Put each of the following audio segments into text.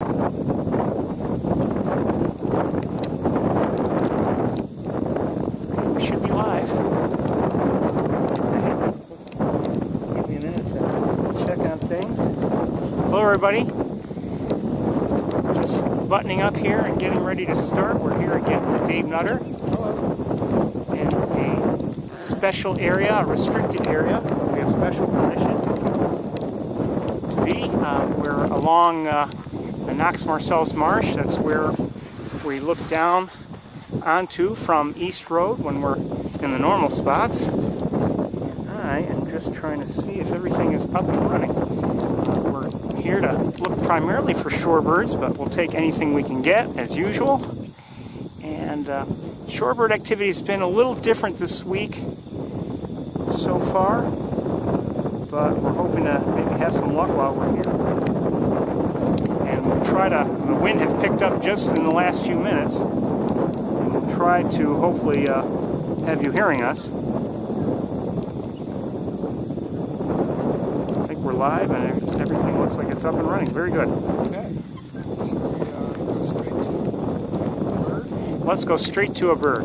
We should be live. Let's give you a minute to check on things. Hello, everybody. Just buttoning up here and getting ready to start. We're here again with Dave Nutter. Hello. In a special area, a restricted area. We have special permission to be. We're along the Knox Marcellus Marsh. That's where we look down onto from East Road when we're in the normal spots. And I am just trying to see if everything is up and running. We're here to look primarily for shorebirds, but we'll take anything we can get as usual. And shorebird activity has been a little different this week so far, but we're hoping to maybe have some luck while we're here. And we'll try to, the wind has picked up just in the last few minutes, and we'll try to hopefully have you hearing us. I think we're live and everything looks like it's up and running. Very good. Okay. Should we go straight to a bird? Let's go straight to a bird.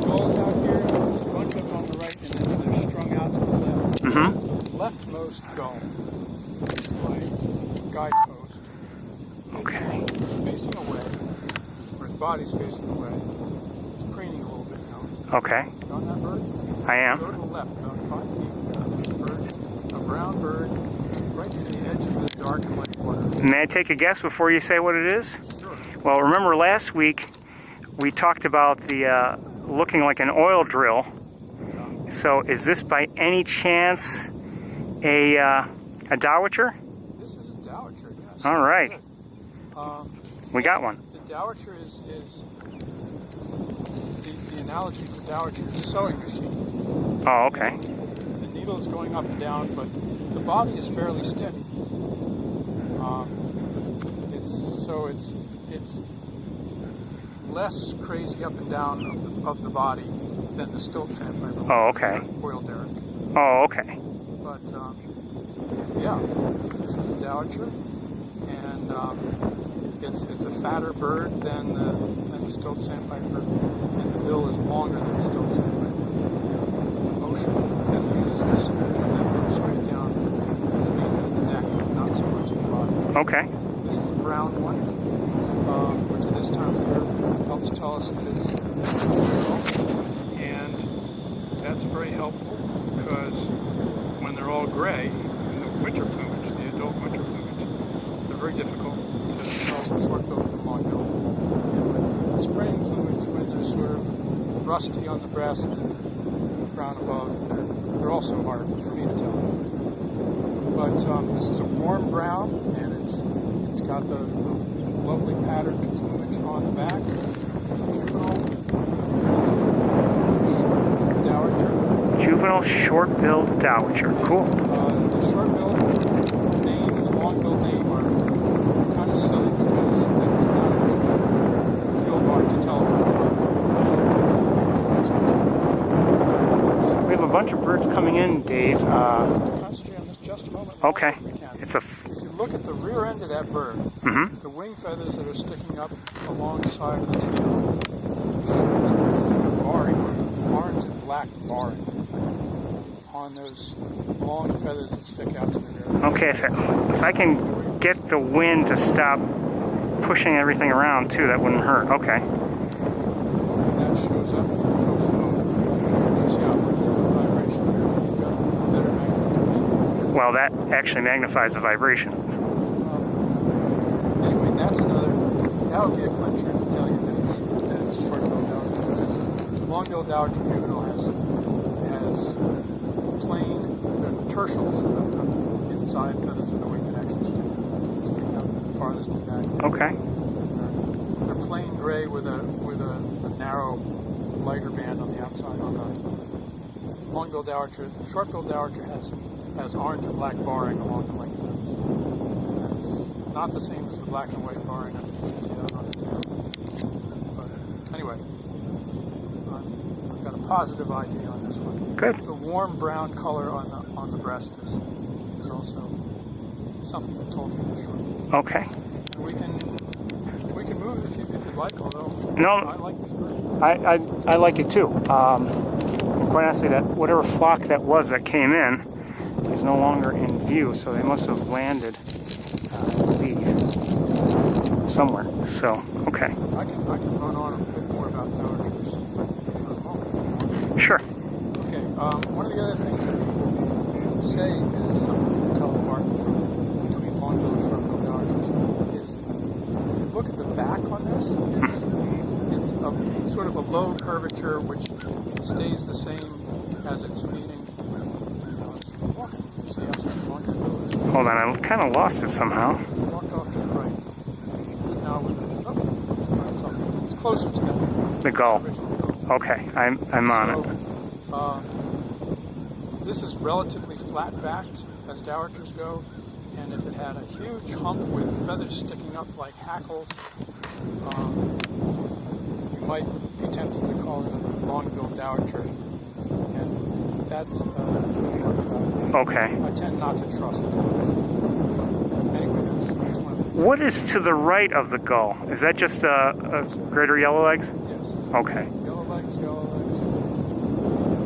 Gulls out here, there's a bunch of them on the right, and then they're strung out to the left. Mm-hmm. Leftmost gull is like guidepost. Okay. It's facing away, or his body's facing away. It's preening a little bit now. Okay. You on that bird? I am. Go to the left, about 5 feet. Bird, a brown bird, right to the edge of the dark and light water. May I take a guess before you say what it is? Sure. Well, remember last week we talked about the looking like an oil drill. So is this by any chance a dowitcher? This is a dowitcher, yes. All right. We got one. The dowitcher is the analogy for dowitcher is a sewing machine. Oh, okay. The needle is going up and down, but the body is fairly steady. It's less crazy up and down of the body than the stilt sandpiper. Oh, okay. Oil derrick. Oh, okay. But yeah, this is a dowitcher, and it's a fatter bird than the stilt sandpiper, and the bill is longer than the stilt sandpiper. The motion that it uses to switch on that bill straight down is being in the neck, not so much in the body. Okay. This is a brown one, which at this time of year helps tell us that it's and that's very helpful because when they're all gray in the winter plumage, the adult winter plumage, they're very difficult to tell short-billed from long-billed. And with spring plumage, when they're sort of rusty on the breast and brown above, they're also hard for me to tell. But this is a warm brown, and it's got the lovely patterned plumage on the back. Juvenile short-billed dowitcher. Cool. The short-billed name and the long-billed name are kind of silly because it's not a good field mark to tell them. We have a bunch of birds coming in, Dave. Concentrate on this just a moment. Okay. If you look at the rear end of that bird, Mm-hmm. the wing feathers that are sticking up alongside of the tail, it's a barring, orange and black barring on those long feathers that stick out to the rear. Okay, if I can get the wind to stop pushing everything around too, that wouldn't hurt. Okay. And that shows up close home. Vibration here. You've got better magnification. Well, that actually magnifies the vibration. Anyway, that's another. That would be a clincher to tell you that it's short-billed dowitcher. Long-billed dowitcher juvenile has plain tertials inside feathers of the wing that actually stick out farthest in back. Okay. They're plain gray with a narrow, lighter band on the outside. On the long-billed dowitcher, short-billed dowitcher has orange and black barring along the length of it. That's not the same as the black and white barring on the tail. But anyway, I've got a positive idea on this one. Good. The warm brown color on the breast is also something totally short. Okay. And we can move if you'd like, although No, I like this bird. I like it too. Quite honestly, that whatever flock that was that came in is no longer in view, so they must have landed, I believe, somewhere. So, okay. I can run on a bit more about dowagers in a moment. Sure. Okay, one of the other things that people say is something to tell apart between long-billed and short-billed dowagers is if you look at the back on this, it's a sort of a low curvature which stays the same as it's feeding. See how long it goes. Hold on, I kind of lost it somehow. Walked off to the right. It's now with it's closer to The gull. Okay, I'm on it. This is relatively flat-backed as dowagers go, and if it had a huge hump with feathers sticking up like hackles, you might be tempted to call it a long-billed dowager, and that's Okay. I tend not to trust it. Anyway, that's one of the... What is to the right of the gull? Is that just a greater yellowlegs? Yes. Okay. Yellow legs.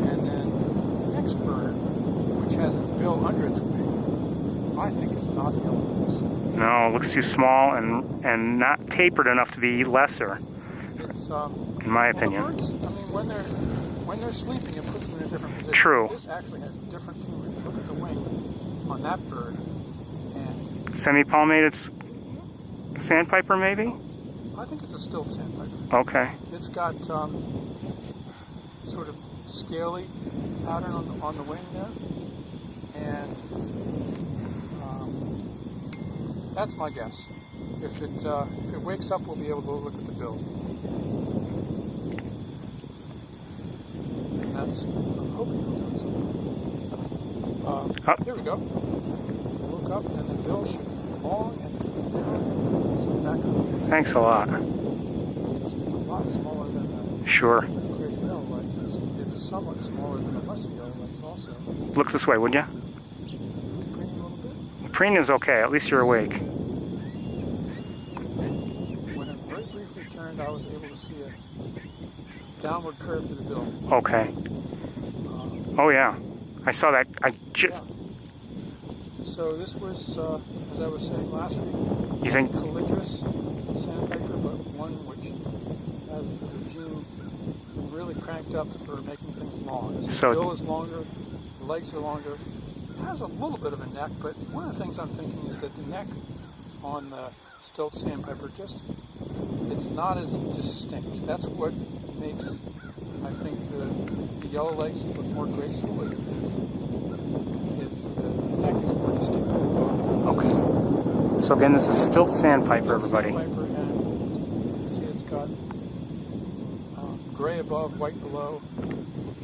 And then the next bird, which has its bill under its wing, I think is not yellow legs. No, it looks too small and not tapered enough to be lesser, It's in my opinion. Well, the birds, I mean, when they're sleeping, it puts them in a different position. True. This actually has different plumage. Look at the wing on that bird, and Semi-palmated sandpiper, maybe? I think it's a stilt sandpiper. Okay. It's got sort of scaly pattern on the wing there, and that's my guess. If it wakes up, we'll be able to look at the bill. And that's, I'm hoping it'll do something. Here we go. Look up, and the bill should be long and down. So that Thanks a lot. it's a lot smaller than the Sure. great yellowleg. It's somewhat smaller than the lesser yellowlegs also. Look this way, would ya? Preening a little bit. Preen is okay. At least you're awake. When it very briefly turned, I was able to see a downward curve to the bill. Okay. Oh yeah. I saw that. So this was, as I was saying last week, You think? calidraous sandpiper, but one which has the gene really cranked up for making things long. So- The bill is longer, the legs are longer. It has a little bit of a neck, but one of the things I'm thinking is that the neck on the stilt sandpiper it's not as distinct. That's what makes, I think, the yellow legs look more graceful. Is the neck is more distinct. Okay. So again, this is stilt sandpiper, everybody. Sandpiper, and you can see it's got gray above, white below,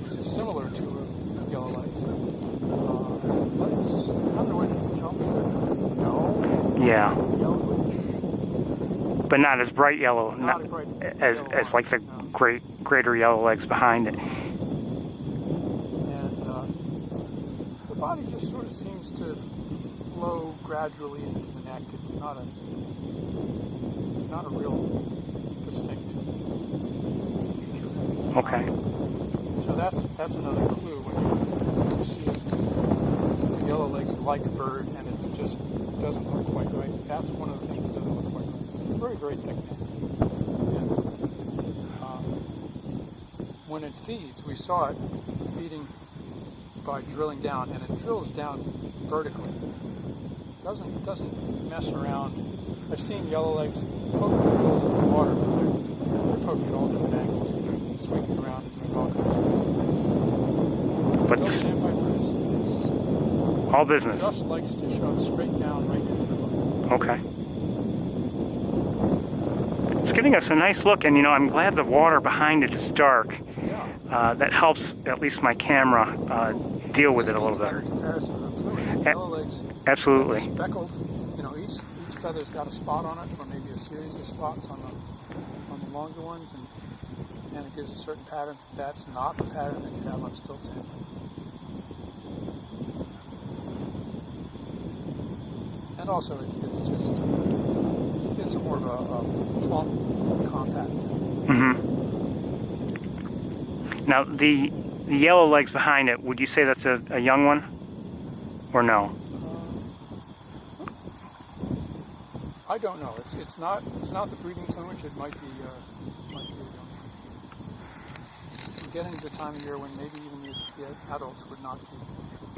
which is similar to a yellow legs. I don't know what you can tell me. No. Yeah. Yellow legs. But not as bright yellow, Not a bright as yellow like the no. greater yellow legs behind it. And the body just sort of seems to flow gradually into the neck. It's not a real distinct feature. Okay. So that's another clue when you see the yellow legs like a bird and it just doesn't look quite right. That's one of the things that doesn't look quite right. It's very, very thick neck. And when it feeds, we saw it feeding by drilling down, and it drills down vertically. Doesn't mess around. I've seen yellow legs poke the bills in the water, but they're poking at all different angles, sweeping around and doing all kinds of things. But Stilt this, sandpiper is all business. just likes to shove straight down right into the boat. Okay. It's giving us a nice look, and I'm glad the water behind it is dark. Yeah. That helps at least my camera deal with it a little better. Comparison of the plumage. Yellow legs Absolutely. speckled. Each feather's got a spot on it, or maybe a series of spots on the longer ones, and it gives a certain pattern. That's not the pattern that you have on stilt sandpiper. And also, it's more of a plump, compact. Mm-hmm. Now, the yellow legs behind it, would you say that's a young one? Or no? I don't know. It's not the breeding plumage. It might be a young one. We're getting to the time of year when maybe even the adults would not keep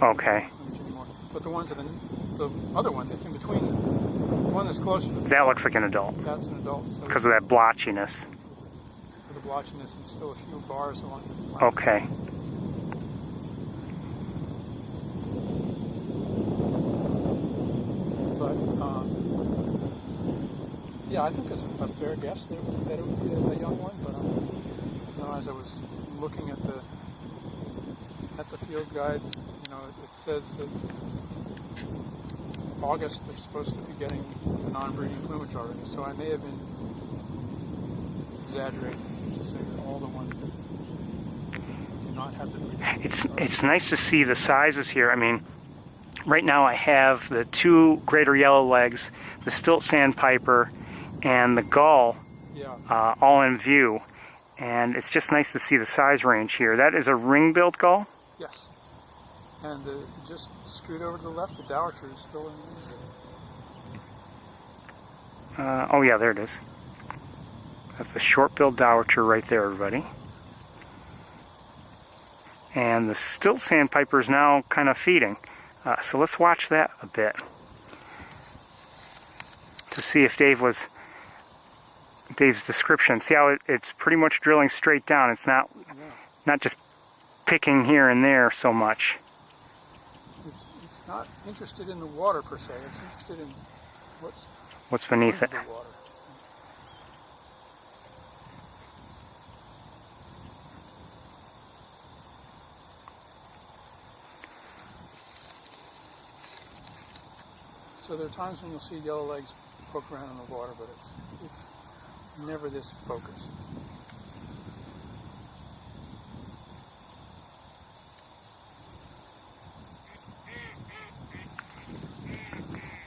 Okay. plumage anymore. But the ones that the other one that's in between them, the one that's closer to That looks like an adult. that's an adult. So Because of that blotchiness. for the blotchiness and still a few bars along the flanks. Okay. But yeah, I think it's a fair guess that it would be a young one. But as I was looking at the field guides, it says that August they're supposed to be getting the non-breeding plumage already. So I may have been exaggerating to say that all the ones that do not have the breeding. It's nice to see the sizes here. I mean, right now I have the two greater yellow legs, the stilt sandpiper, and the gull all in view. And it's just nice to see the size range here. That is a ring-billed gull? Yes. And just scoot over to the left, the dowitcher is still in there. Oh yeah, there it is. That's the short-billed dowitcher right there, everybody. And the stilt sandpiper is now kind of feeding. So let's watch that a bit to see if Dave's description. See how it's pretty much drilling straight down. It's not just picking here and there so much. It's not interested in the water per se. It's interested in what's beneath it. The water. So there are times when you'll see yellow legs poke around in the water, but it's never this focused.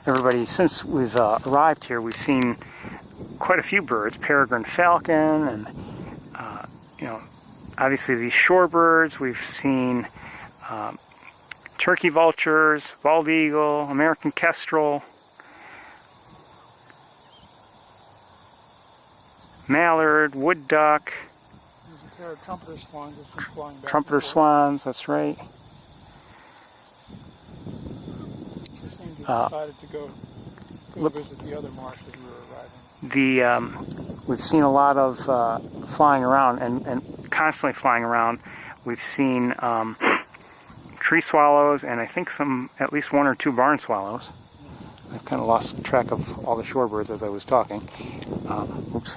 Everybody, since we've arrived here, we've seen quite a few birds, peregrine falcon, and obviously these shorebirds. We've seen turkey vultures, bald eagle, American kestrel, mallard, wood duck. There's a pair of trumpeter swans that's been flying back. Trumpeter swans, that's right. They seem to have decided to go visit the other marsh as we were arriving. We've seen a lot of flying around and constantly flying around. We've seen tree swallows and I think at least one or two barn swallows. I've kind of lost track of all the shorebirds as I was talking. Oops.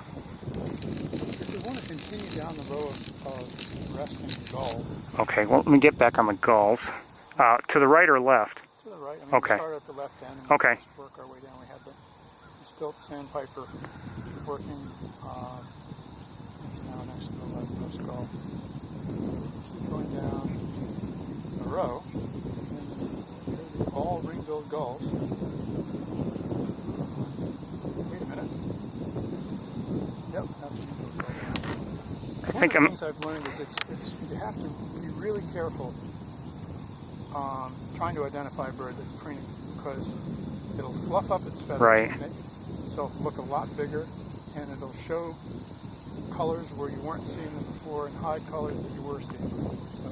If you want to continue down the row of resting gulls. Okay, well, let me get back on the gulls. To the right or left? To the right. Okay. We start at the left end and Okay. just work our way down. We had the stilt sandpiper working. It's now next to the leftmost gull. Keep going down the row. And all ring-billed gulls. Wait a minute. Yep, that's ring-billed gulls. I think One of the things I've learned is you have to be really careful trying to identify a bird that's preening, because it'll fluff up its feathers Right. and make itself look a lot bigger, and it'll show colors where you weren't seeing them before and hide colors that you were seeing. So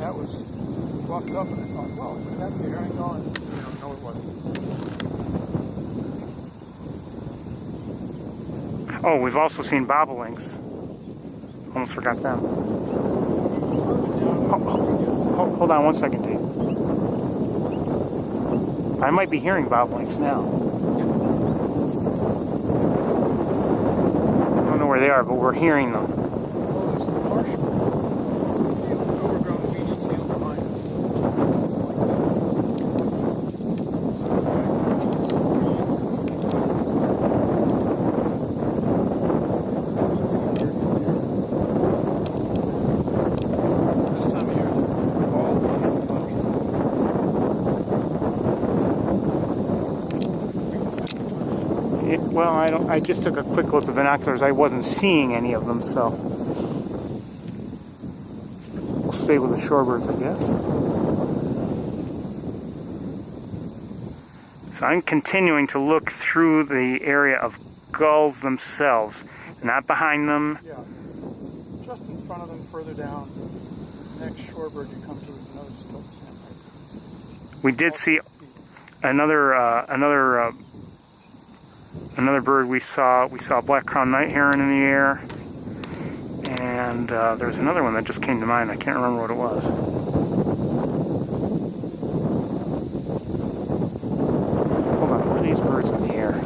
that was fluffed up, and I thought, well, could that be a herring gull? And no, it wasn't. Oh, we've also seen bobolinks. Almost forgot them. Hold on one second, Dave. I might be hearing bobolinks now. I don't know where they are, but we're hearing them. Well, there's a marsh field, overgrown median field behind us. This time of year, they're all running close. Well, I don't. I just took a quick look with binoculars. I wasn't seeing any of them, so we'll stay with the shorebirds, I guess. So I'm continuing to look through the area of gulls themselves, not behind them. Yeah, just in front of them, further down. The next shorebird you come to is another stilt sandpiper. We did see another bird we saw. We saw a black crowned night heron in the air, and there's another one that just came to mind. I can't remember what it was. Hold on, what are these birds in the air?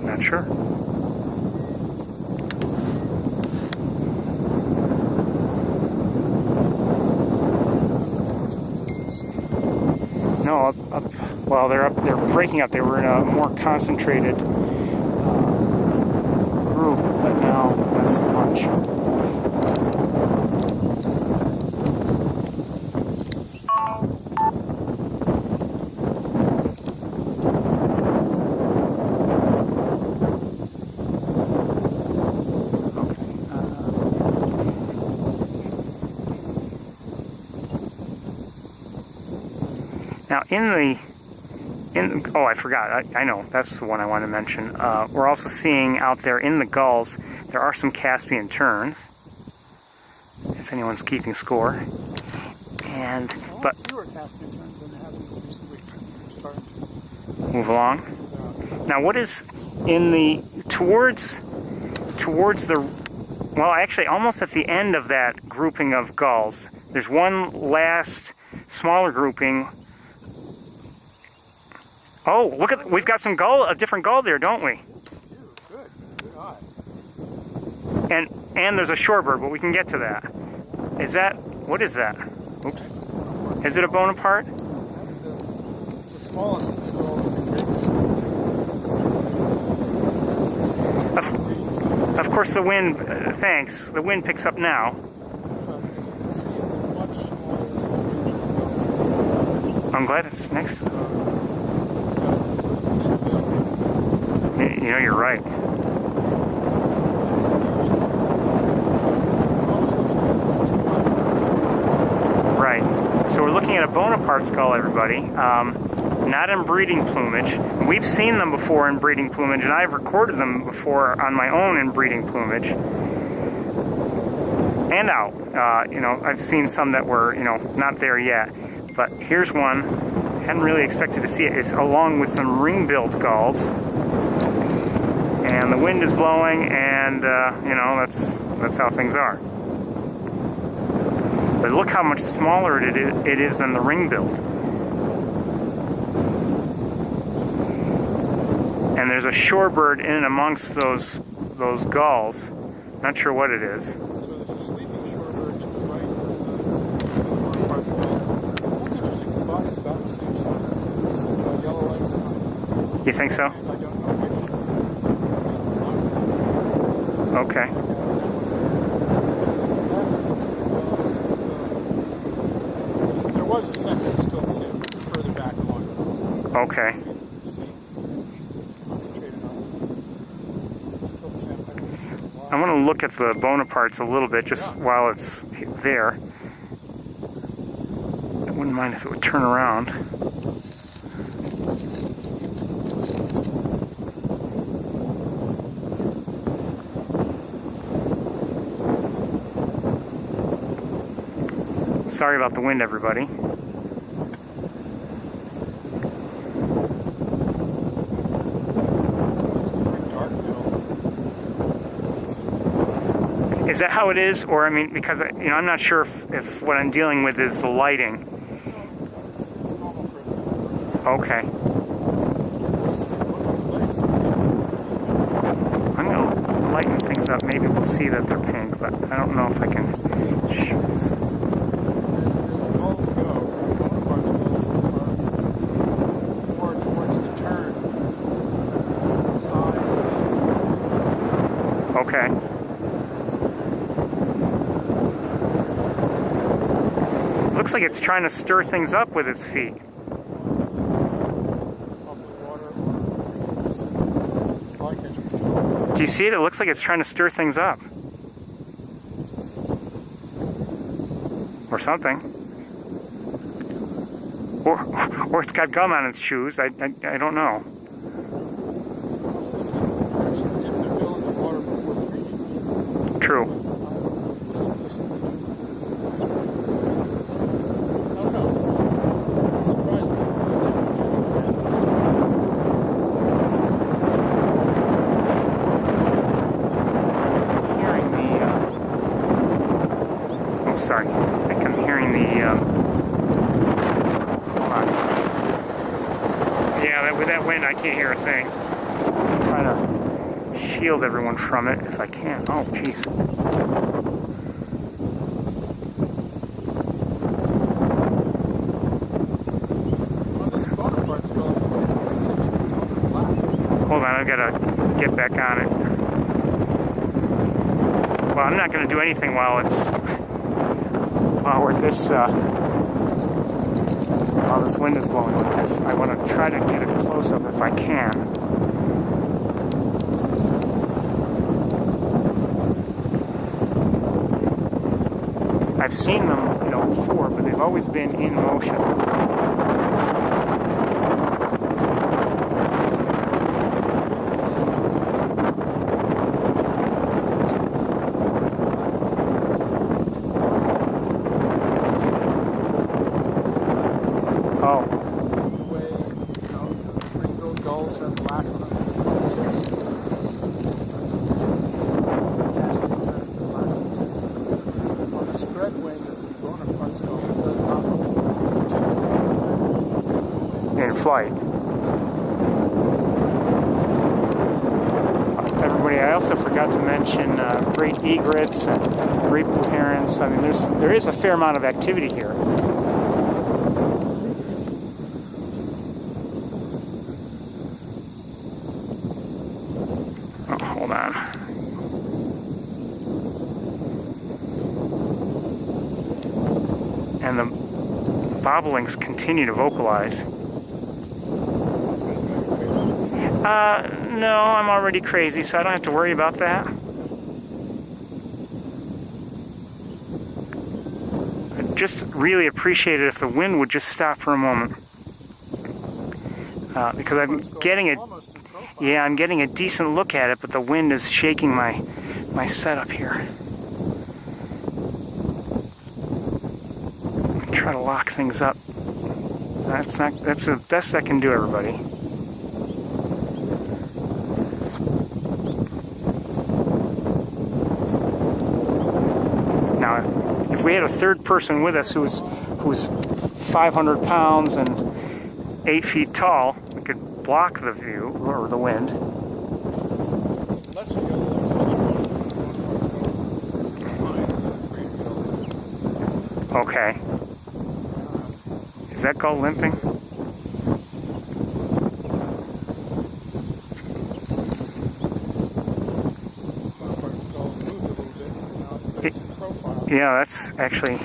Not sure. No, up. Well, they're breaking up. They were in a more concentrated group, but now not so much. Now, oh, I forgot. I know, that's the one I want to mention. We're also seeing out there in the gulls, there are some Caspian terns, if anyone's keeping score. And, but, fewer Caspian terns than they have in recent weeks. Starting to move along. Now, what is in the, towards the, well, actually, almost at the end of that grouping of gulls, there's one last smaller grouping. Oh, look at, we've got a different gull there, don't we? Yes, we do. Good eye. And there's a shorebird, but we can get to that. Is that, what is that? Oops. Is it a Bonaparte? That's the smallest gull in the great. Of course, the wind, thanks, the wind picks up now. I'm glad it's next. You know, you're right. Right. So we're looking at a Bonaparte skull, everybody. Not in breeding plumage. We've seen them before in breeding plumage, and I've recorded them before on my own in breeding plumage. And out. You know, I've seen some that were, you know, not there yet. But here's one. Hadn't really expected to see it. It's along with some ring-billed gulls. And the wind is blowing, and you know, that's how things are. But look how much smaller it is than the ring-billed. And there's a shorebird in and amongst those gulls. Not sure what it is. So there's a sleeping shorebird to the right of the Bonaparte's gull. That's interesting. The body's about the same size as its yellow legs. You think so? I don't know which. Okay. There was a second still further back along. Okay. Concentrated on still sandpipers. I want to look at the Bonapartes a little bit, just while it's there. I wouldn't mind if it would turn around. Sorry about the wind, everybody. Is that how it is? Or, I mean, because, you know, I'm not sure if what I'm dealing with is the lighting. Okay. I'm going to lighten things up. Maybe we'll see that they're pink, but I don't know if I can. Side Okay. Looks like it's trying to stir things up with its feet. Do you see it? It looks like it's trying to stir things up. Or something. Or it's got gum on its shoes. I don't know. True. Sorry, I think I'm hearing the, hold on. Yeah, with that wind I can't hear a thing. I'm trying to shield everyone from it if I can. Oh, jeez. Hold on, I've got to get back on it. Well, I'm not going to do anything while this wind is blowing like this. I want to try to get a close-up if I can. I've seen them, before, but they've always been in motion. Oh. In flight. Everybody, I also forgot to mention great egrets and great blue herons. I mean, there is a fair amount of activity here. Hold on. And the bobolinks continue to vocalize. No, I'm already crazy, so I don't have to worry about that. I'd just really appreciate it if the wind would just stop for a moment. Because I'm getting I'm getting a decent look at it, but the wind is shaking my setup here. Try to lock things up. That's the best I can do, everybody. Now, if we had a third person with us who's 500 pounds and 8 feet tall, we could block the view or the wind. Okay. Is that called limping? Yeah, that's actually...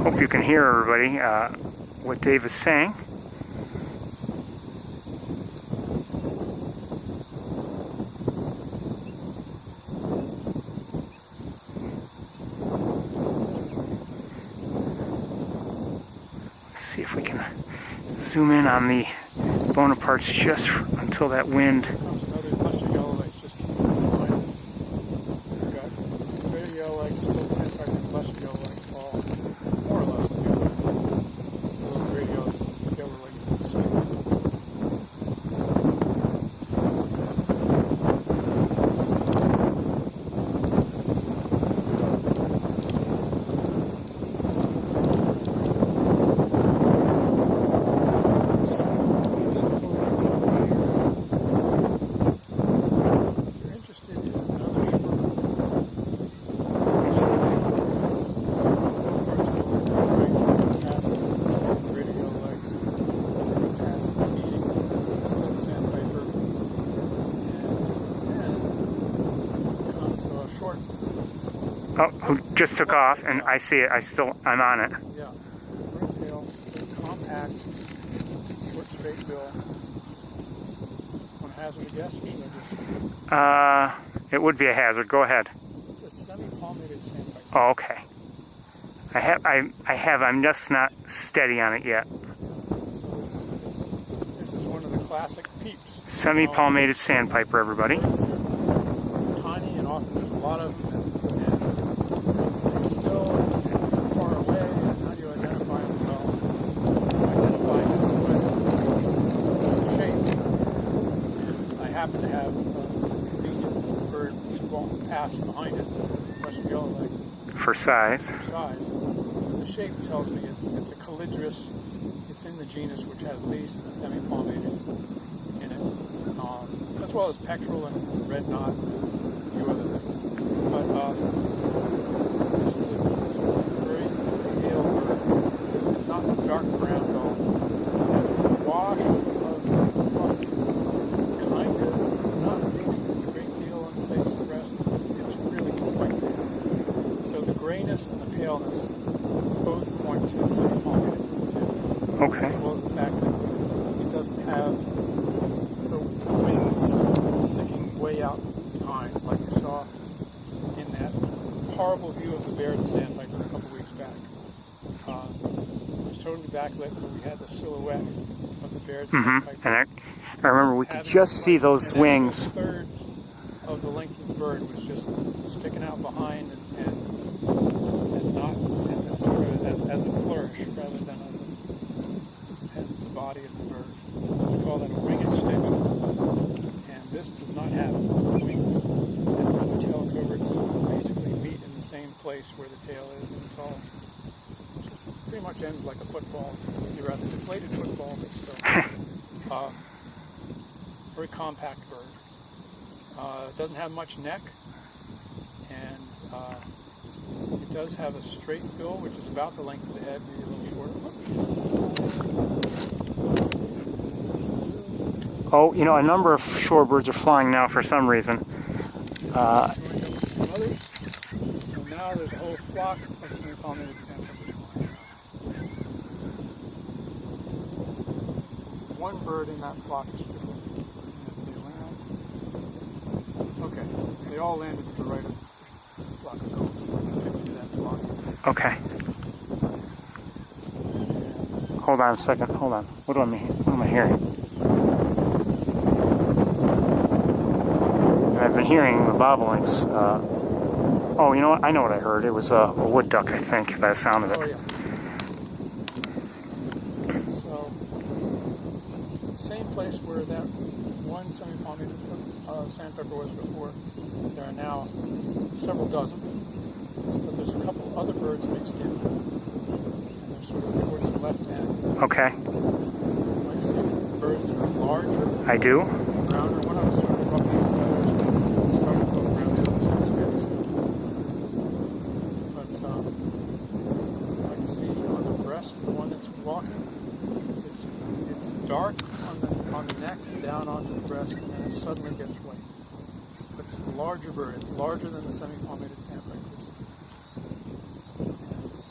Hope you can hear, everybody, what Dave is saying. Let's see if we can zoom in on the Bonapartes just until that wind. Oh, who just took off, and I see it. I'm on it. Yeah. Ringtail, compact, short, straight bill. Want to hazard a guess, or should I just? It would be a hazard. Go ahead. It's a semi-palmated sandpiper. Oh, okay. I'm just not steady on it yet. So this is one of the classic peeps. Semi-palmated sandpiper, everybody. They're tiny, and often there's a lot of them, and they stay still and far away. And how do you identify them? Well, identify this with shape. I happen to have a convenient bird walk past behind it, Russian yellowlegs. For size. For size. The shape tells me it's a calidrus. It's in the genus which has least and semi-palmated in it, as well as pectoral and red knot and a few other things. But this is a very pale bird. It's not dark brown at all. It has a wash of kind of, not really a great deal on the face and breast. It's really quite pale. So the grayness and the paleness both point to the semi-palmated sandpiper. Okay. As well as the fact that it doesn't have the wings sticking way out behind, like you saw in that horrible view of the Barred sandpiper a couple weeks back. It was totally backlit, but we had the silhouette of the Barred sandpiper. And I remember we could just see those wings. A third of the length of the bird was just sticking out behind and not and sort of as a flourish rather than as the body of the bird. We call that a wing extension. And this does not have wings. And the tail coverts basically meet in the same place where the tail is, and it's all just pretty much ends like a football. You'd rather deflated football, but still. Very compact bird. Doesn't have much neck, and it does have a straight bill, which is about the length of the head, maybe a little shorter. Oh, you know, a number of shorebirds are flying now for some reason. So now there's a whole flock of semi-palmated sandpipers flying around. One bird in that flock is different. Okay, they all landed to the right of the flock of gulls. To that flock. Okay. Hold on a second. Hold on. What am I hearing? I've been hearing the bobolinks. Oh, you know what? I know what I heard. It was a wood duck, I think, by the sound of it. Oh, yeah. So, same place where that one semi-palmated sandpiper was before, there are now several dozen. But there's a couple other birds mixed in. And they're sort of towards the left end. Okay. You might see birds that are larger. I do. Browner. One of them sort of roughly feathers. Starting to look around the other side steps. But you might see on the breast, the one that's walking, it's dark on the neck and down onto the breast, and then it suddenly gets white. But it's a larger bird. It's larger than the semi-palmated sandpipers.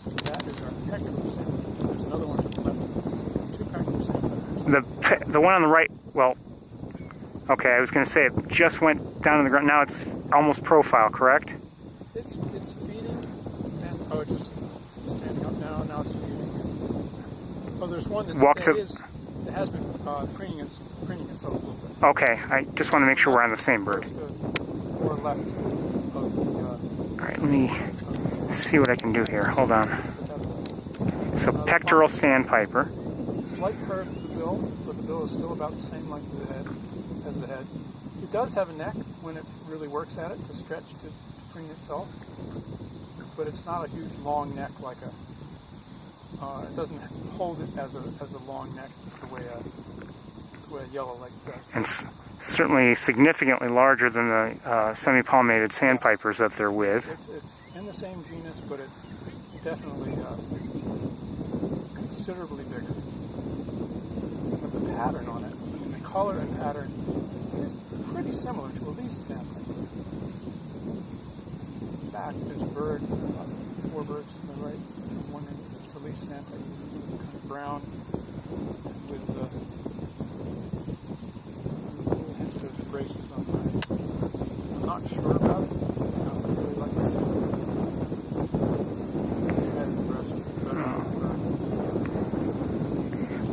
And that is our pectoral sandpiper. There's another one to the left. Two pectoral sandpipers. The one on the right, well, okay, I was going to say it just went down to the ground. Now it's almost profile, correct? It's feeding, and it's just standing up now. Now it's feeding. Oh, there's one that has been preening itself a little bit. Okay, I just want to make sure we're on the same bird. Or left of the. All right, let me see what I can do here. Hold on. So pectoral sandpiper. Slight curve to the bill, but the bill is still about the same length as the head. It does have a neck when it really works at it to stretch to preen itself, but it's not a huge long neck like a. It doesn't hold it as a long neck the way a yellowleg does. And certainly significantly larger than the semi-palmated sandpipers that they're with. It's in the same genus, but it's definitely considerably bigger. But the pattern on it, and the color and pattern, is pretty similar to a least sandpiper. back, there's a bird, 4 birds to the right. One is a leaf sandpiper, kind of brown with those braces on my head. I'm not sure about it. I don't really like to see the head and the rest of the bird.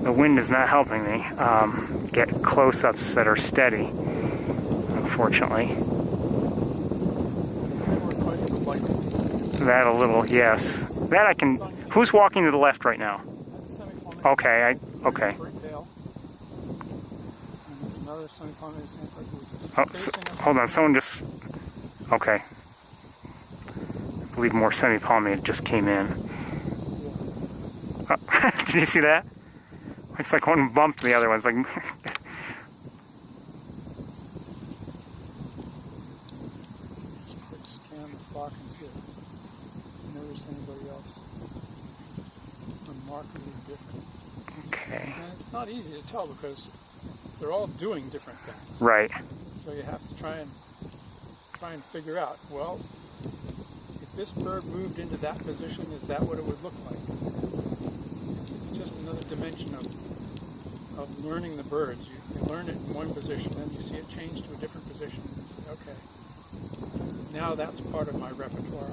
The wind is not helping me get close-ups that are steady, unfortunately. That a little, yes. That I can. Who's walking to the left right now? Okay, okay. Oh, hold on, someone just. Okay. I believe more semi-palmated just came in. Oh, did you see that? It's like one bumped the other one. It's like. Scan the flock and see if I notice anybody else remarkably different. Okay. And it's not easy to tell because they're all doing different things. Right. So you have to try and figure out, well, if this bird moved into that position, is that what it would look like? It's just another dimension of learning the birds. You learn it in one position, then you see it change to a different position. Okay, now that's part of my repertoire.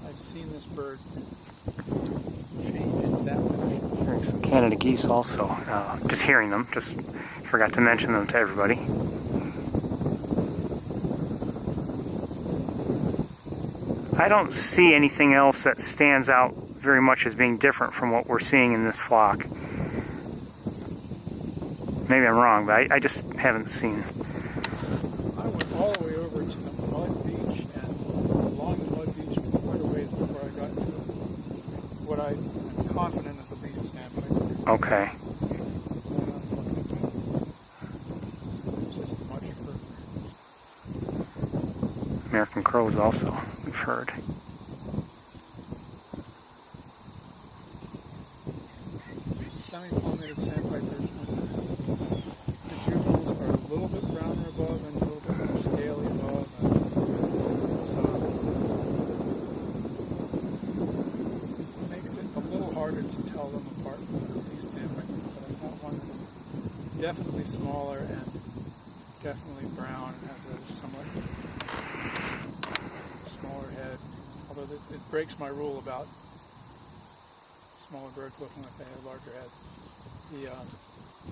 I've seen this bird change into that position. Hearing some Canada geese also. Just hearing them. Just forgot to mention them to everybody. I don't see anything else that stands out very much as being different from what we're seeing in this flock. Maybe I'm wrong, but I just haven't seen. I went all the way over to the mud beach and along the mud beach for quite a ways before I got to what I'm confident is a least sandpiper. Okay. It's just much for American crows also, we've heard. semi-palmated sandpipers, the juveniles are a little bit browner above and a little bit more scaly above. It makes it a little harder to tell them apart from the least sandpiper, but I got one that's definitely smaller and definitely brown and has a somewhat smaller head, although it breaks my rule about smaller birds looking like they have larger heads. The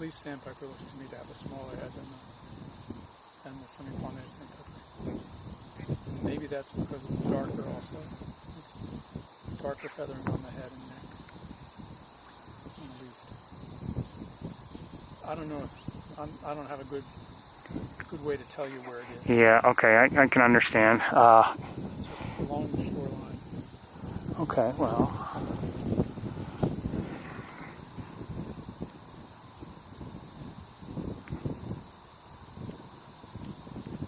least sandpiper looks to me to have a smaller head than the semi-palmated sandpiper. Maybe that's because it's darker also. It's darker feathering on the head and neck. At least. I don't know if I don't have a good way to tell you where it is. Yeah, okay, I can understand. It's just along the shoreline. Okay, well.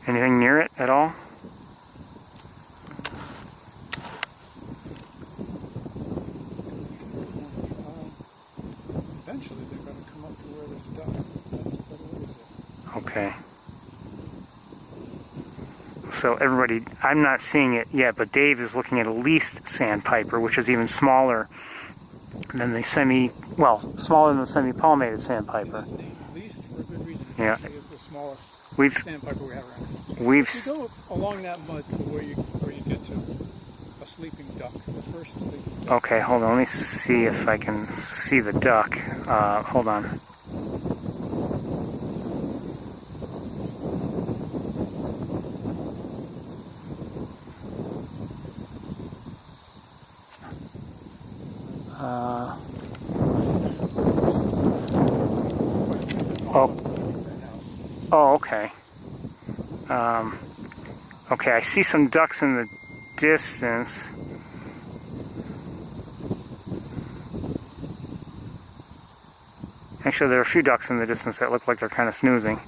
Anything near it at all? Eventually they're going to come up to where there's ducks. That's what it is. Okay. So everybody, I'm not seeing it yet, but Dave is looking at a least sandpiper, which is even smaller than the smaller than the semi-palmated sandpiper. It's named least for a good reason. Yeah. It's the smallest sandpiper we have around. We've If you go along that mud to where you get to a sleeping duck, the first sleeping duck. Okay, hold on. Let me see if I can see the duck. Hold on. Oh, okay. Okay, I see some ducks in the distance. Actually, there are a few ducks in the distance that look like they're kind of snoozing.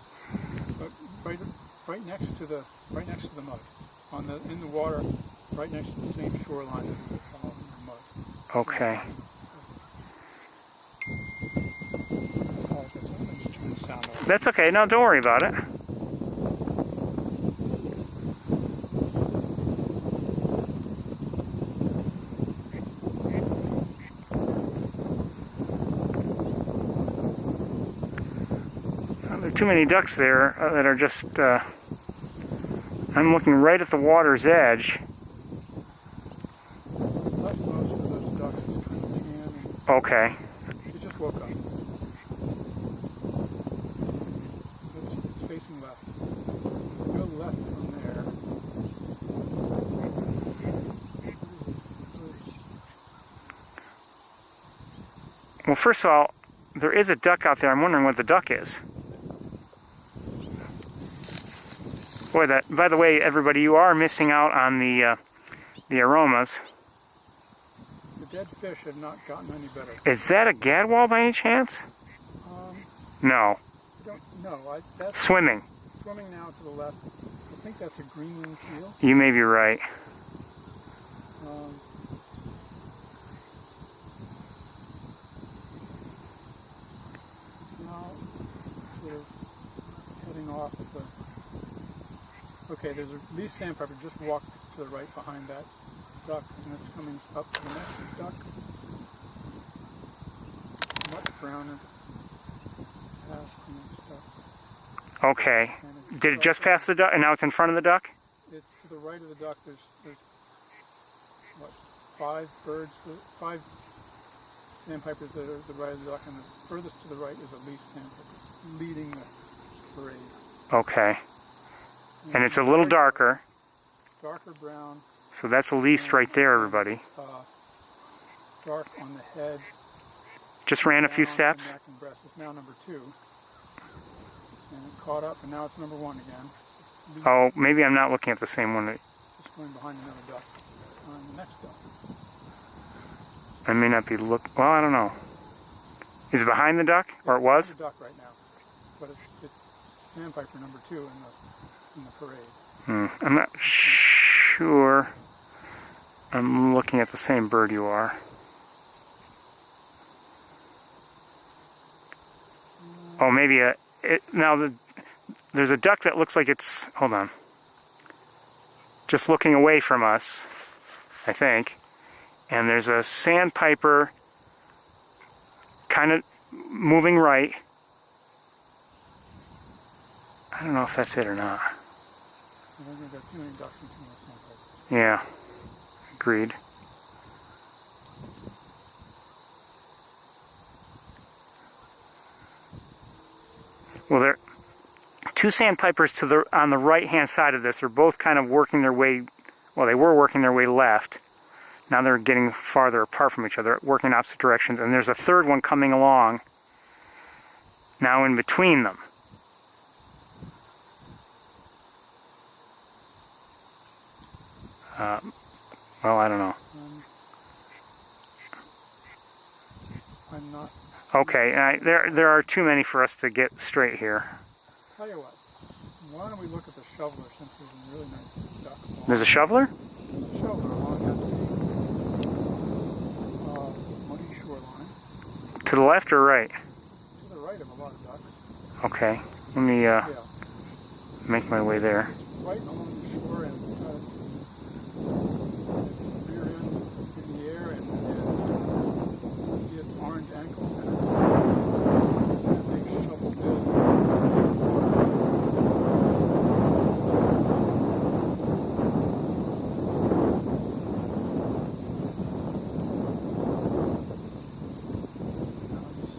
But right next to the mud, in the water, right next to the same shoreline as the mud. Okay. That's okay. No, don't worry about it. too many ducks there that are just... I'm looking right at the water's edge. Like most of those ducks, it's kind of tan. Okay. It just woke up. It's facing left. Go left from there. Well, first of all, there is a duck out there. I'm wondering what the duck is. Boy, that. By the way, everybody, you are missing out on the aromas. The dead fish have not gotten any better. Is that a gadwall by any chance? No. I don't know. That's Swimming. swimming now to the left. I think that's a greenwing teal. You may be right. Now sort of heading off at the... Okay, there's a leaf sandpiper just walked to the right behind that duck, and it's coming up to the next duck. Much browner. Past the next duck. Okay. Did it just pass the duck, and now it's in front of the duck? It's to the right of the duck. There's what, 5 birds, 5 sandpipers that are to the right of the duck, and the furthest to the right is a leaf sandpiper leading the parade. Okay. And it's a little darker. Darker brown. So that's the least right there, everybody. Dark on the head. Just ran a few Down steps. the neck and breast. It's now number 2. And it caught up, and now it's number 1 again. Oh, maybe I'm not looking at the same one. Just going behind another duck. On the next duck. I may not be well, I don't know. Is it behind the duck? Or it was? It's the duck right now. But it's sandpiper number 2 in the parade. I'm not sure. I'm looking at the same bird you are. Oh, maybe there's a duck that looks like it's, hold on, just looking away from us, I think. And there's a sandpiper kind of moving right. I don't know if that's it or not. I think we've got too many ducks and too many sandpipers. Yeah, agreed. Well, there are 2 sandpipers on the right-hand side of this. They're both kind of working their way, well, they were working their way left. Now they're getting farther apart from each other, working in opposite directions. And there's a third one coming along now in between them. Well, I don't know. I'm not... Okay, there are too many for us to get straight here. Tell you what, why don't we look at the shoveler, since there's a really nice duck. There's a shoveler? There's a shoveler along that muddy shoreline. To the left or right? To the right of a lot of ducks. Okay, let me make my way there. It's right along the shore and rear end in the air, and see its orange ankles and a big shovel bill.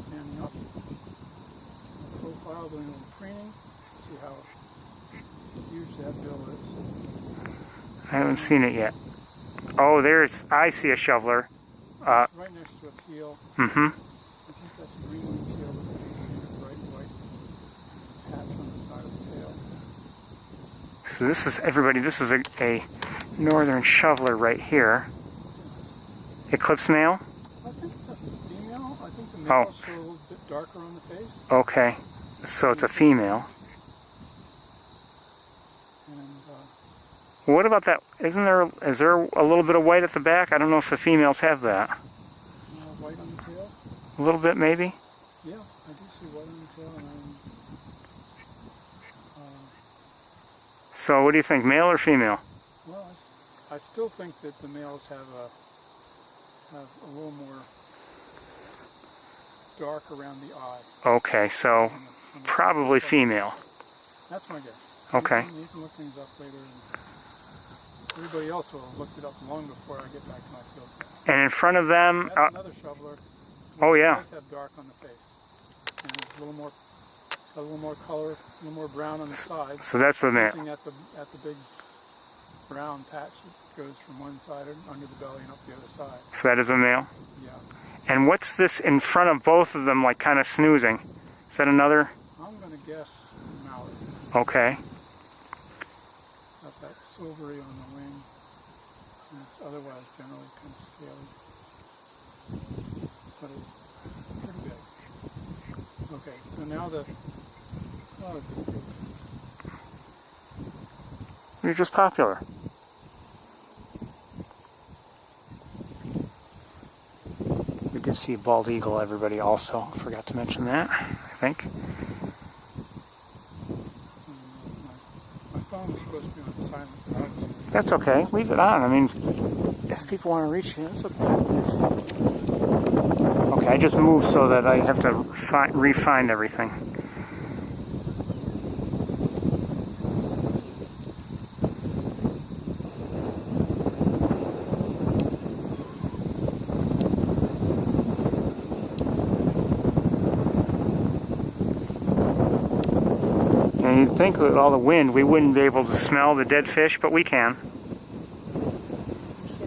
Standing up in profile, doing a little preening. See how huge that bill is. I haven't seen it yet. Oh, I see a shoveler. Right next to a teal. Mm-hmm. I think that's a greenwing teal with a bright white patch on the side of the tail. So this is, everybody, this is a northern shoveler right here. Eclipse male? I think that's a female. I think the male is a little bit darker on the face. Okay, so it's a female. And What about that? Is there a little bit of white at the back? I don't know if the females have that. white on the tail? A little bit, maybe? Yeah, I do see white on the tail. And so what do you think, male or female? well, I still think that the males have a little more dark around the eye. Okay, so Probably female. That's my guess. Okay. You can look things up later. And everybody else will have looked it up long before I get back to my field. And in front of them, That's another shoveler. oh yeah. It does have dark on the face. And it's a little more color, a little more brown on the sides. So that's the male. Looking at the big brown patch that goes from one side under the belly and up the other side. So that is a male. Yeah. And what's this in front of both of them, like kind of snoozing? Is that another? I'm going to guess mallard. Okay. Got that silvery on the wing. And it's otherwise generally kind of scaly. But it's pretty big. Okay, so now the... Oh, You're just popular. We did see bald eagle, everybody, also. Forgot to mention that, I think. my phone is supposed to be on silent. That's okay. Leave it on. I mean, if people want to reach you, it's okay. Okay, I just moved so that I have to re-find everything. And you'd think with all the wind we wouldn't be able to smell the dead fish, but we can. Sort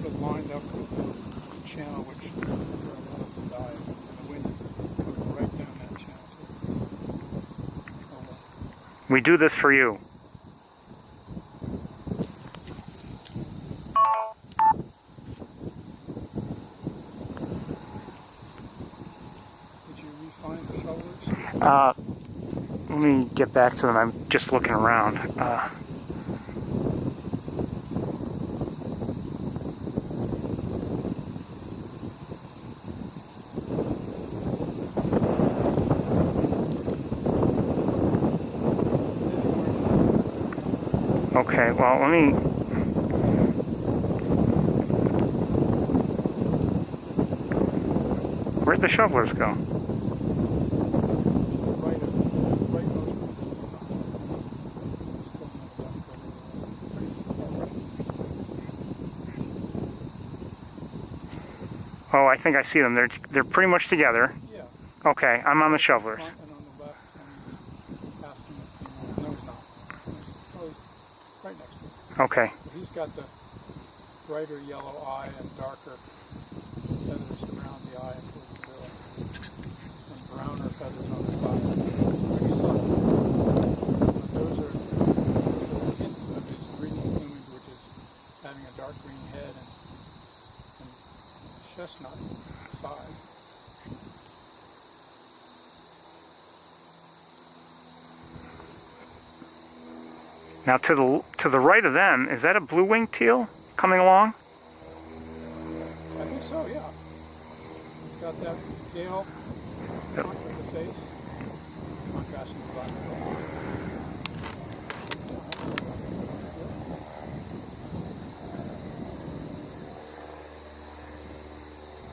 of lined up with the channel which where a lot of them dive, and the wind is going right down that channel. We do this for you. Did you refine the shovelers? Let me get back to them. I'm just looking around. Okay, well, let me... Where'd the shovelers go? Oh, I think I see them. They're pretty much together. Yeah. Okay, I'm on the shovelers. And on the left, and past him, no, he's not. Oh, he's right next to him. Okay. He's got the brighter yellow eye and darker feathers around the eye and towards the bill, and browner feathers on the side. It's pretty subtle. But those are hints of his breeding plumage, which is having a dark green head and chestnut side. Now to the right of them, is that a blue-winged teal coming along? I think so, yeah. It's got that tail front of the face, contrasting the black.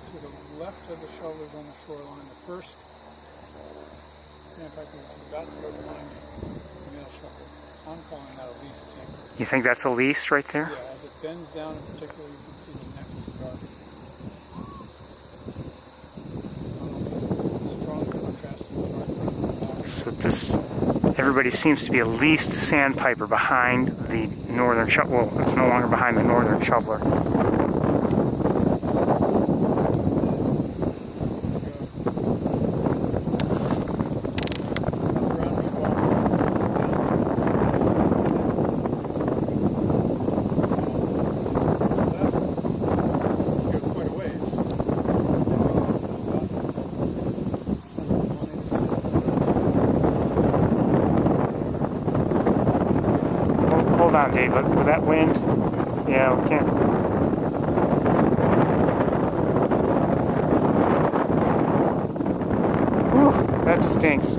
To the left of the shovelers on the shoreline, the first sandpiper is about to go behind the male shoveler. I'm calling that a least sandpiper. You think that's a least right there? Yeah, as it bends down in particular, you can see the neck is dark. Strong contrasting dark. So this, everybody seems to be a least sandpiper behind the northern shoveler. Well, it's no longer behind the northern shoveler. Hold on, Dave. With that wind, yeah, we can't. Whew, that stinks.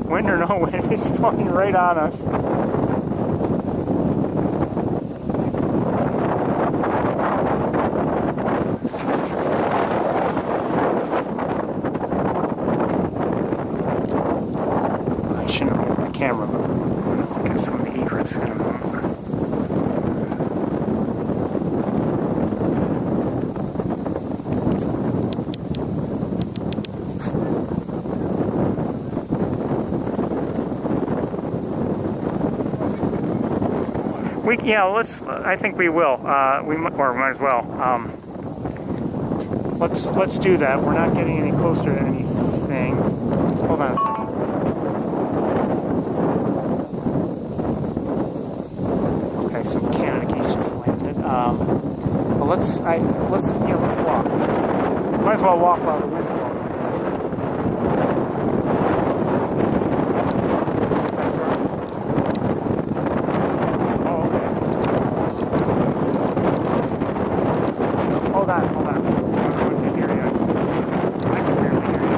Wind or no wind, it's blowing right on us. Yeah, let's. I think we will. We might as well. Let's do that. We're not getting any closer to anything. Hold on a second. Okay, some Canada geese just landed. Well, let's walk. Might as well walk while the wind's blowing. Hold on. So I don't know if you hear you. I can barely hear you.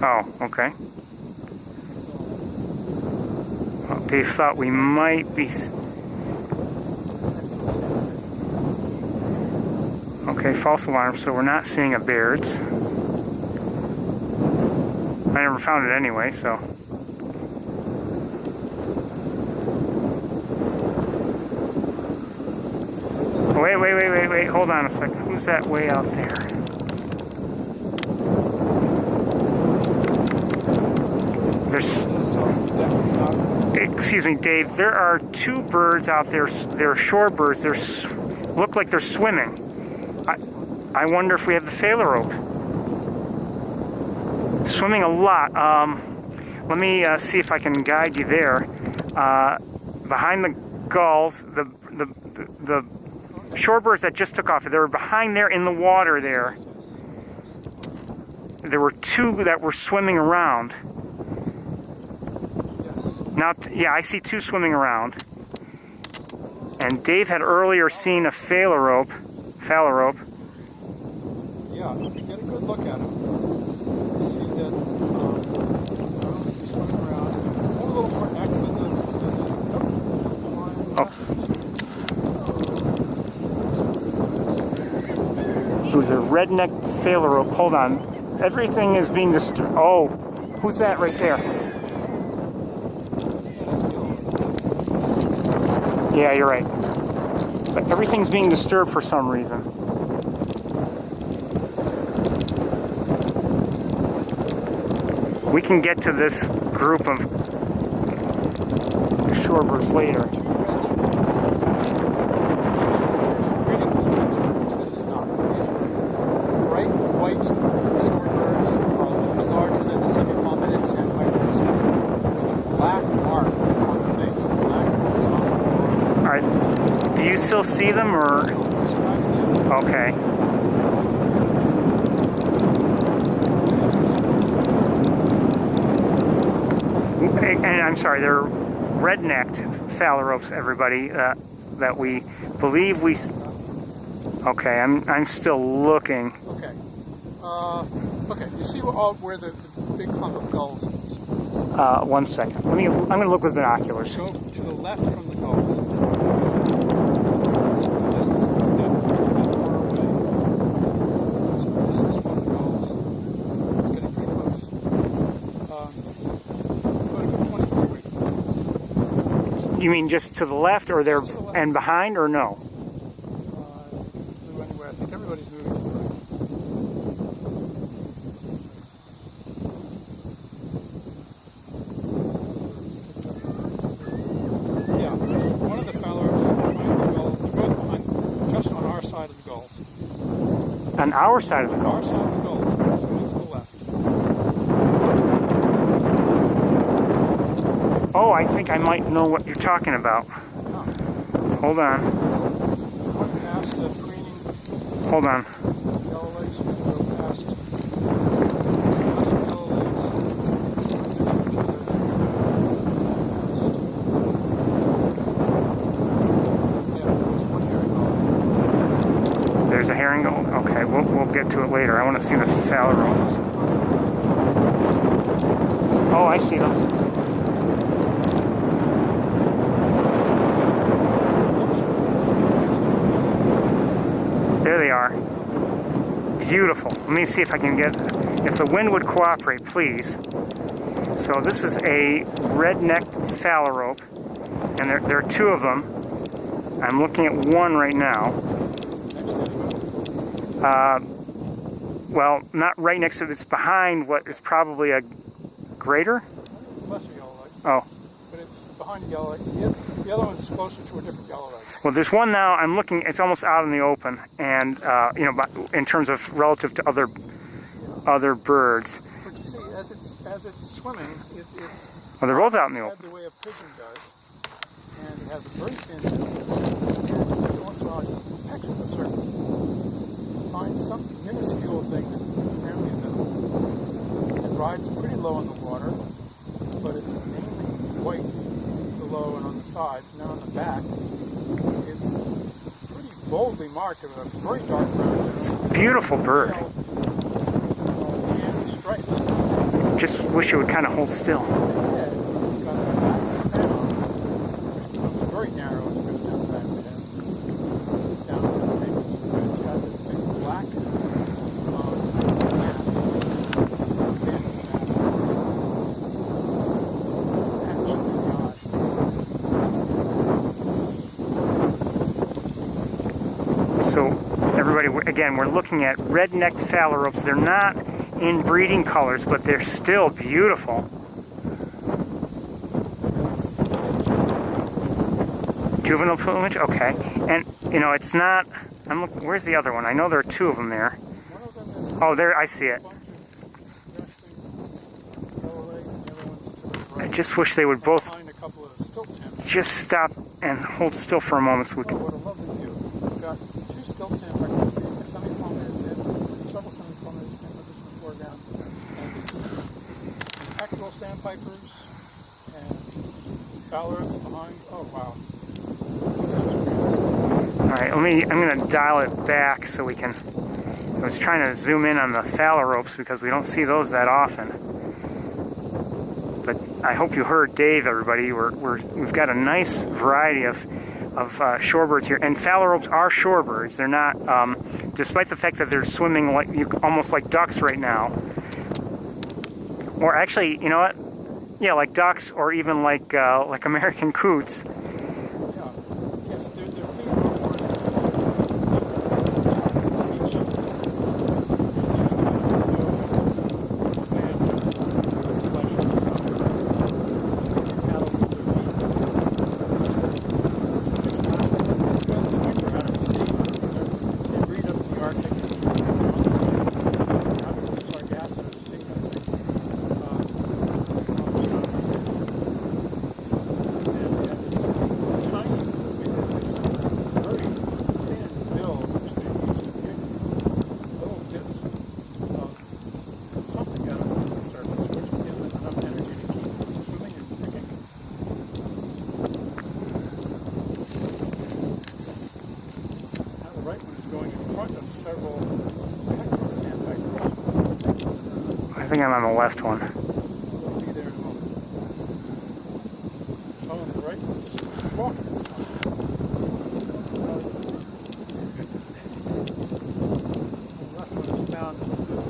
Oh, okay. Well, Dave thought we might be... Okay, false alarm, so we're not seeing a Baird's. I never found it anyway, so... Wait, hold on a second. Who's that way out there? Excuse me, Dave, there are two birds out there. They're shorebirds. Look like they're swimming. I wonder if we have the phalarope. Swimming a lot. Let me see if I can guide you there. Behind the gulls, the shorebirds that just took off, they were behind there in the water there. There were two that were swimming around. Now, yeah, I see two swimming around. And Dave had earlier seen a phalarope. Yeah, if you get a good look at him, you see that he's swimming around. A little more excellent than It was a redneck phalarope. Hold on. Everything is being disturbed. Oh, who's that right there? Yeah, you're right. But everything's being disturbed for some reason. We can get to this group of shorebirds later. This is not. These bright white shorebirds are a little bit larger than the semi-palmatids and vipers. Black mark on the face. Black horizontal. All right. Do you still see them, or? Okay. And I'm sorry, they're red-necked phalaropes, everybody, that we believe we... Okay, I'm still looking. Okay. Okay, you see where the big clump of gulls is? 1 second. I'm going to look with binoculars. Go to the left from the gulls. You mean just to the left, or they're Just to the left. and behind, or no? Move anywhere. I think everybody's moving to the right. Yeah, one of the Fowlers is behind the gulls. They're both behind, just on our side of the gulls. On our side of the Our gulls. side of the gulls, so one's to the left. Oh, I think I might know what you're talking about. Hold on. One past preening Hold on. yellow legs, and go past yellow legs. Yeah, there's one here. There's a herring gull. Okay, we'll get to it later. I want to see the phalaropes. Oh, I see them. There they are. Beautiful. Let me see if I can get, if the wind would cooperate, please. So this is a red-necked phalarope, and there are two of them. I'm looking at one right now. Well, not right next to it. It's behind what is probably a greater. It's lesser yellow legs. Oh. But it's behind the yellow legs. The other one's closer to a different yellow legs. Well, there's one now. I'm looking. It's almost out in the open, and you know, in terms of relative to other birds. But you see, as it's swimming, it's Oh, they're both out in the head open. the way a pigeon does, and it has a very thin head, and every once in a while it just pecks at the surface, finds some minuscule thing that apparently is edible. It rides pretty low in the water, but it's mainly white below and on the sides. Now on the back, it's pretty boldly marked with a very dark brown. It's a beautiful bird. Tan stripes. Just wish it would kind of hold still. It's got a back crown, which becomes very narrow as it goes down the back of the head. Down to the thing. It's got this big black mask. Again, it's massive. Actually, So, everybody, again, we're looking at red-necked phalaropes. They're not in breeding colors, but they're still beautiful. Juvenile plumage? Okay. And, you know, it's not... I'm looking, where's the other one? I know there are two of them there. one of them is Oh, there, I see a it. bunch of resting yellow legs, and the other one's to the right. I just wish they would both Behind a couple of stilt sandpipers. just stop and hold still for a moment so we Oh, can... what a lovely view. We've got two stilt sandpipers feeding a semi-plummeted in, several semi-plummeted sandpipers in the foreground, and these pectoral sandpipers and phalaropes behind. Oh, wow. Alright, I'm going to dial it back so we can... I was trying to zoom in on the phalaropes because we don't see those that often. But I hope you heard Dave, everybody. We've got a nice variety of shorebirds here. And phalaropes are shorebirds. They're not, despite the fact that they're swimming like almost like ducks right now. Or actually, you know what? Yeah, like ducks, or even like American coots. Yeah. Yes, they're feeding on board this beach. I think I'm on the left one. We'll be there in a moment. Oh, on the right one's walking this time. The left one is found,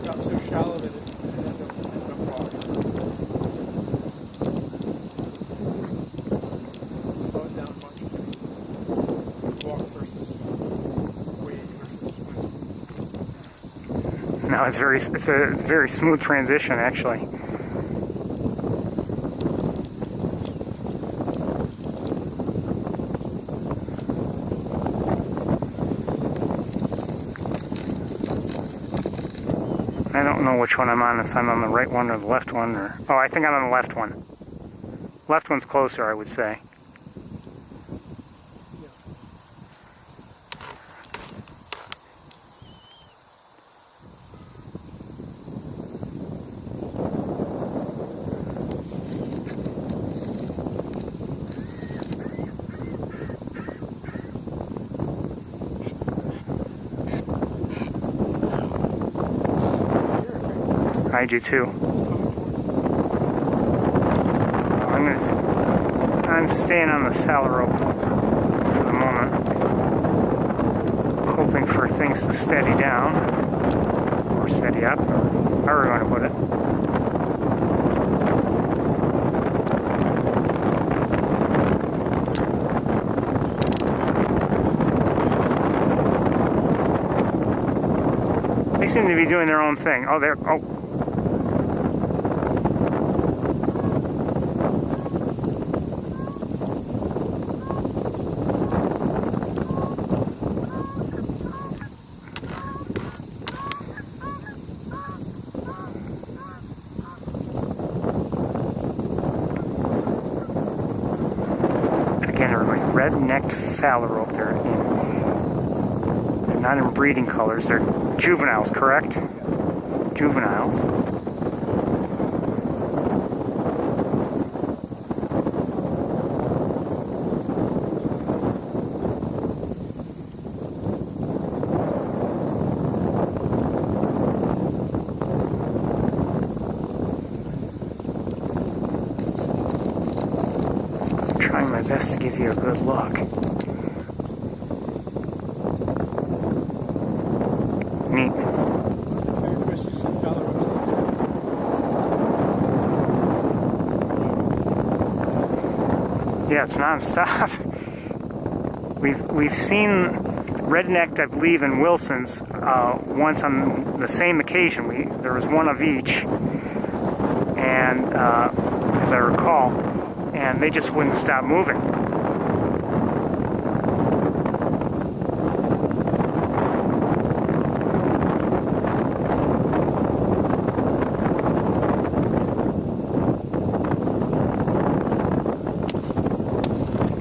got so shallow that it ended up walking. So No, it's a very smooth transition actually. I don't know which one I'm on, if I'm on the right one or the left one, or... Oh, I think I'm on the left one. Left one's closer, I would say. I do too. I'm staying on the fallow rope for the moment, hoping for things to steady down, or steady up, or however you want to put it. They seem to be doing their own thing. Oh, they're... Oh. Again, everybody, red-necked fallow rope. They're not in breeding colors. They're juveniles, correct? Juveniles. I'm trying my best to give you a good look. Neat. Yeah, it's non-stop. We've seen red-necked, I believe, in Wilson's once on the same occasion. There was one of each, and as I recall, and they just wouldn't stop moving.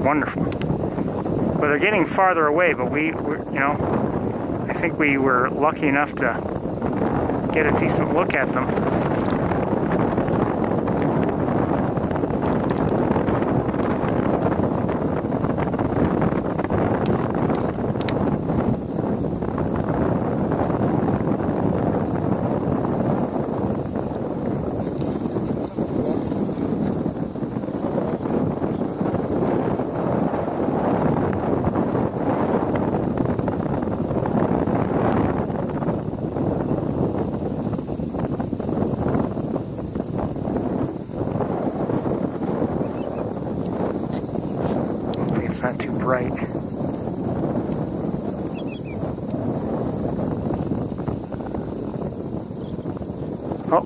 Wonderful. Well, they're getting farther away, but I think we were lucky enough to get a decent look at them. It's not too bright. Oh,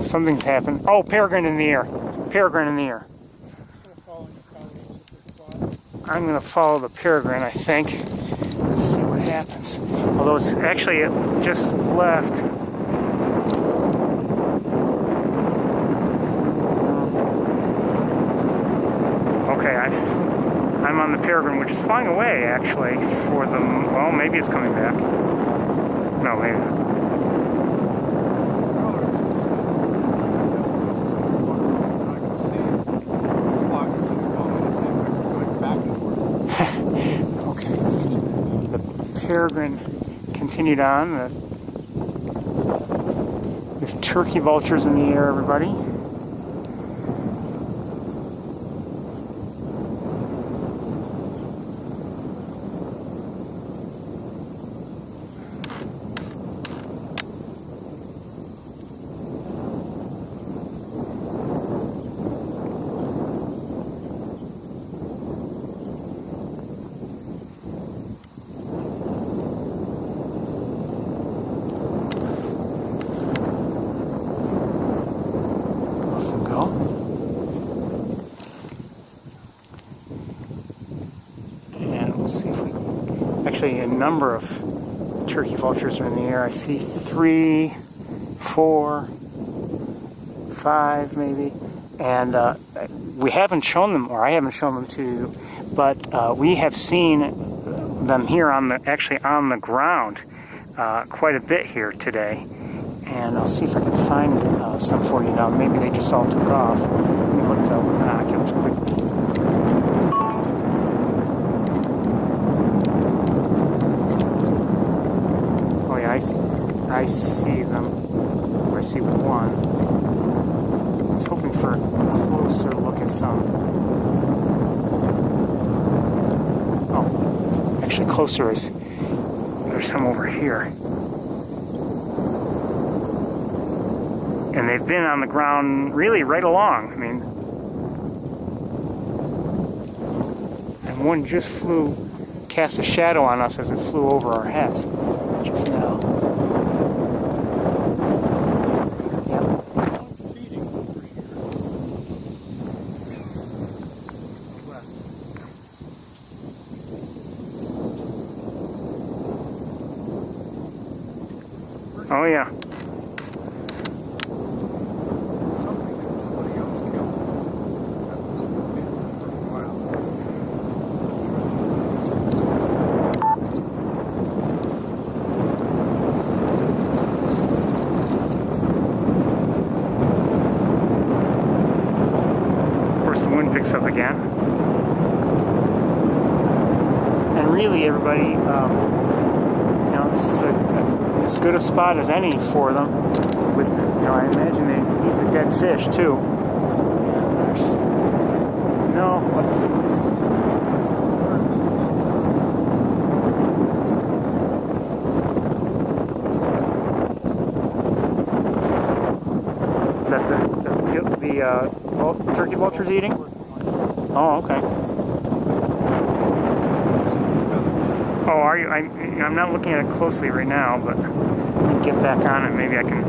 something's happened. Oh, peregrine in the air. Peregrine in the air. I'm going to follow the peregrine, I think. Let's see what happens. Although it's actually just left. Okay, I'm on the peregrine, which is flying away, actually, for the... Well, maybe it's coming back. No, maybe not. Okay. The peregrine continued on. There's turkey vultures in the air, everybody. number of turkey vultures are in the air. I see 3, 4, 5 maybe. And we haven't shown them, or I haven't shown them to you, but we have seen them here actually on the ground quite a bit here today. And I'll see if I can find some for you now. Maybe they just all took off. Let me look with binoculars quickly. Oh yeah, I see them. Or I see one. I was hoping for a closer look at some. Oh, actually closer is there's some over here. And they've been on the ground really right along. I mean, and one just cast a shadow on us as it flew over our heads just now. Oh yeah. Picks up again. And really, everybody, you know, this is as good a spot as any for them. With, you know, I imagine they eat the dead fish too. There's the turkey vulture's eating. Oh, okay. Oh, are you? I'm not looking at it closely right now, but get back on it. Maybe I can.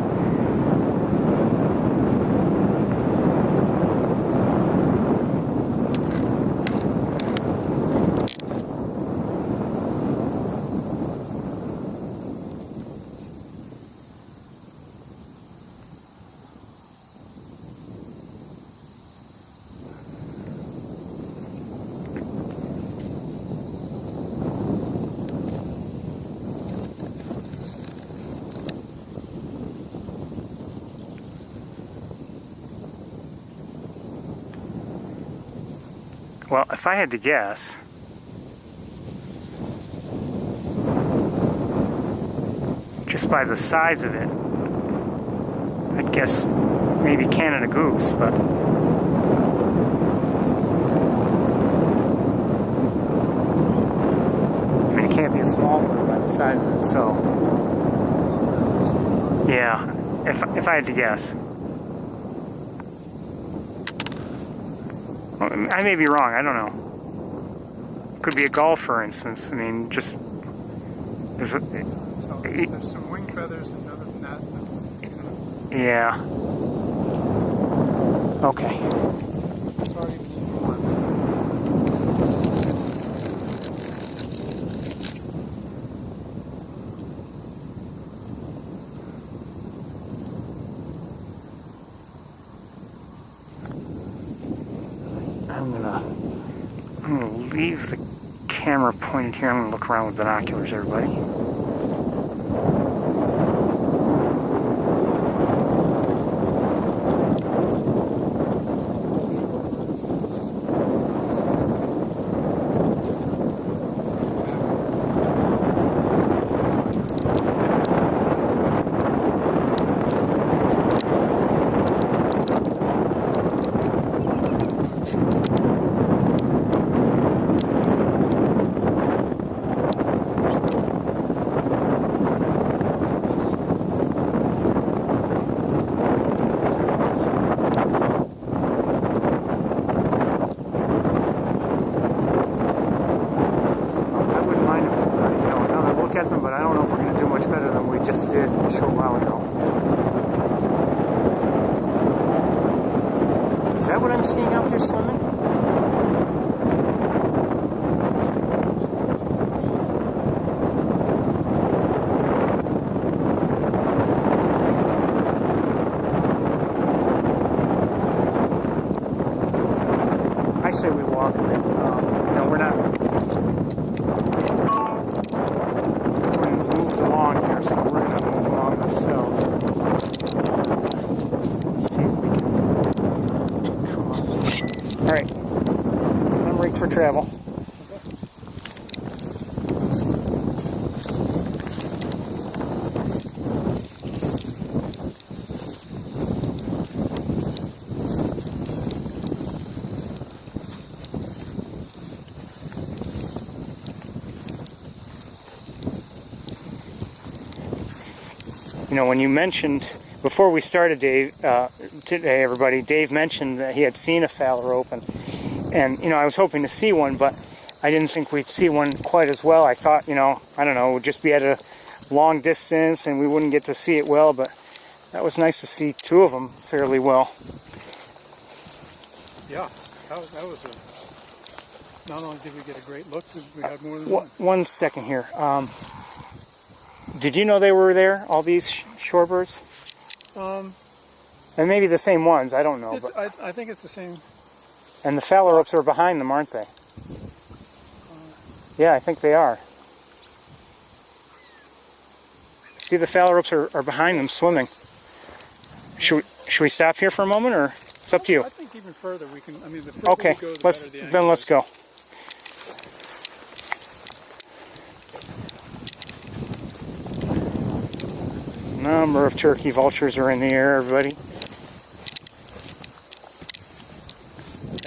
Well, if I had to guess, just by the size of it, I'd guess maybe Canada goose, but I mean, it can't be a small one by the size of it, so yeah, if I had to guess. I may be wrong, I don't know. Could be a gull, for instance. I mean, just... There's some wing feathers, and other than that, it's kind of... Yeah. Okay. Sorry, once. I'm gonna leave the camera pointed here. I'm gonna look around with binoculars, everybody. But I don't know if we're going to do much better than we just did a short while ago. Is that what I'm seeing out there swimming? we're not. Everyone's moved along here, so we're going to move along ourselves. Let's see if we can come up. All right, I'm rigged for travel. You know, when you mentioned, before we started, Dave, today, everybody, Dave mentioned that he had seen a phalarope, and, you know, I was hoping to see one, but I didn't think we'd see one quite as well. I thought, you know, I don't know, it would just be at a long distance and we wouldn't get to see it well, but that was nice to see two of them fairly well. Yeah, that was a... Not only did we get a great look, we had more than one. One second here. Did you know they were there, all these shorebirds? And maybe the same ones, I don't know. But I think it's the same. And the phalaropes are behind them, aren't they? Yeah, I think they are. See, the phalaropes are behind them swimming. Should we stop here for a moment, or it's up to you? I think even further we can, I mean, the further okay, we go, the let's better the angle then let's is. go. Number of turkey vultures are in the air, everybody.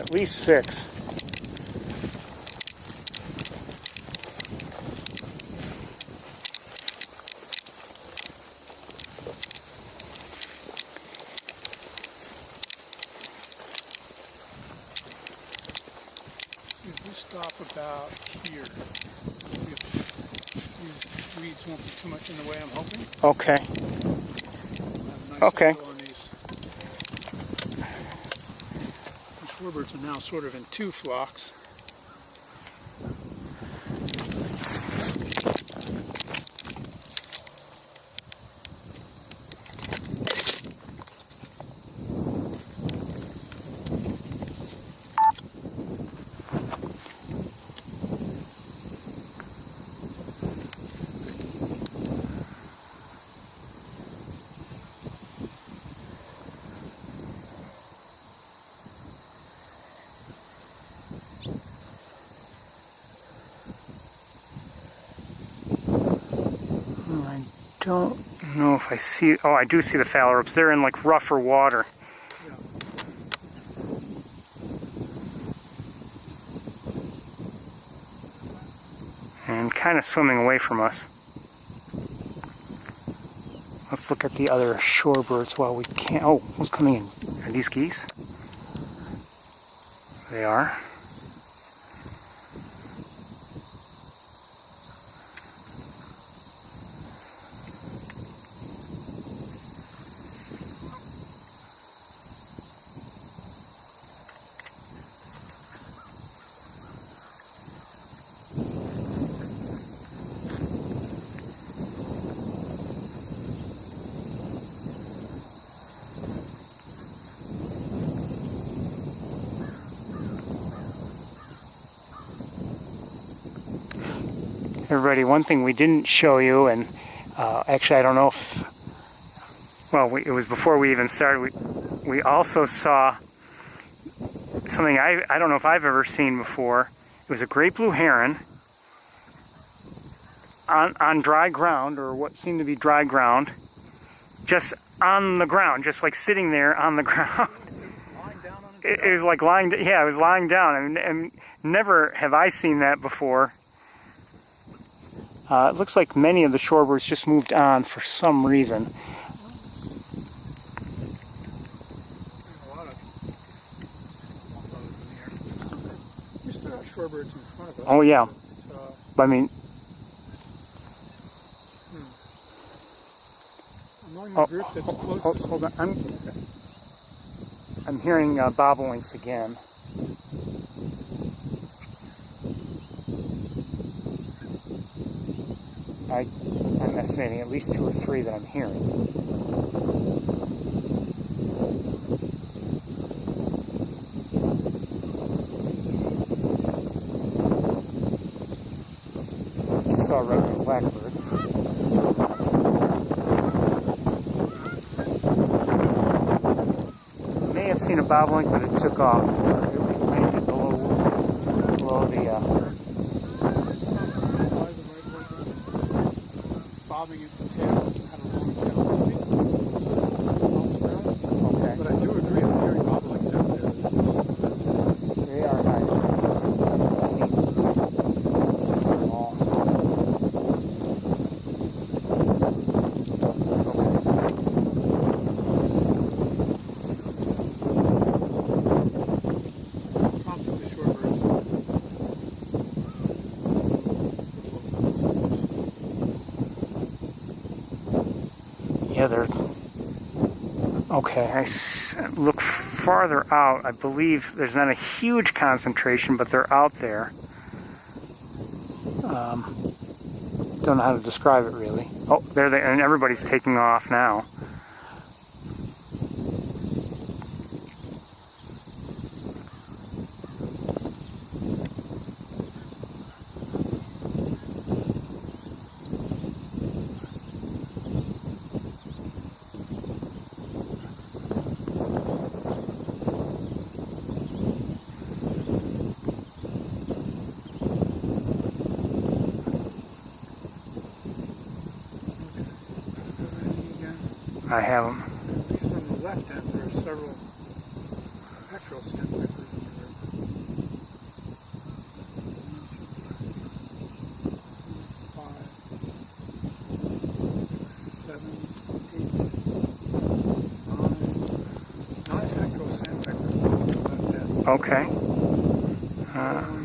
At least 6. If we stop about here, these weeds won't be too much in the way, I'm hoping. Okay. Nice Okay. angle on these. The shorebirds are now sort of in 2 flocks. I don't know if I see... Oh, I do see the phalaropes. They're in like rougher water. Yeah. And kind of swimming away from us. Let's look at the other shorebirds while we can. Oh, who's coming in? Are these geese? They are. Everybody, one thing we didn't show you, and actually I don't know if, well, it was before we even started, we also saw something I don't know if I've ever seen before. It was a great blue heron on dry ground, or what seemed to be dry ground, just on the ground, just like sitting there on the ground. It was like lying, yeah, it was lying down, and never have I seen that before. It looks like many of the shorebirds just moved on for some reason. A lot of we still have shorebirds in front of us. Oh yeah, I mean, among the group that's closest. hold on, I'm hearing bobolinks again. I'm estimating at least 2 or 3 that I'm hearing. saw a red-winged blackbird. May have seen a bobolink, but it took off. It landed below the. Bobbing its tail, had a long tail. Okay. But I do agree, I'm hearing bobolinks out there. They are high. See them all. Off to the shorebirds. Yeah, they're okay. Look farther out. I believe there's not a huge concentration, but they're out there. Don't know how to describe it really. Oh, there they, and everybody's taking off now. I have them. At least from the left end, there are several petrel sandpipers in the river. 5, 6, 7, 8, 9 petrel sandpipers on the left end. Okay. Another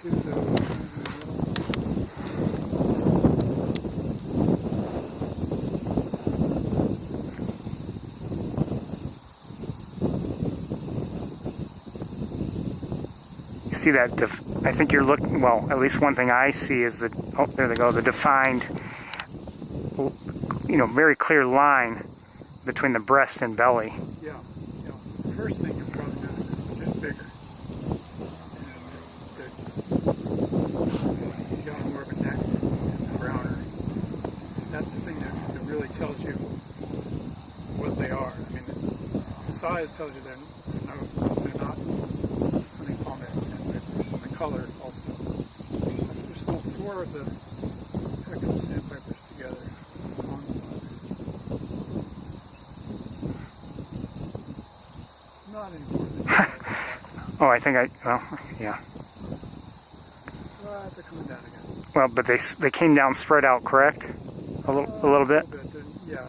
2 though. See that? I think you're looking. Well, at least one thing I see is the. Oh, there they go. The defined, very clear line between the breast and belly. Yeah. The first thing you'll probably notice is they're just bigger. And you got more of a neck and browner. That's the thing that really tells you what they are. I mean, the size tells you they're not something palmate sandpipers. And the color also. There's still 4 of the petrel sandpipers together. Not anymore. Oh, I think yeah. Well, they're coming down again. Well, but they came down spread out, correct? A little bit. Yeah.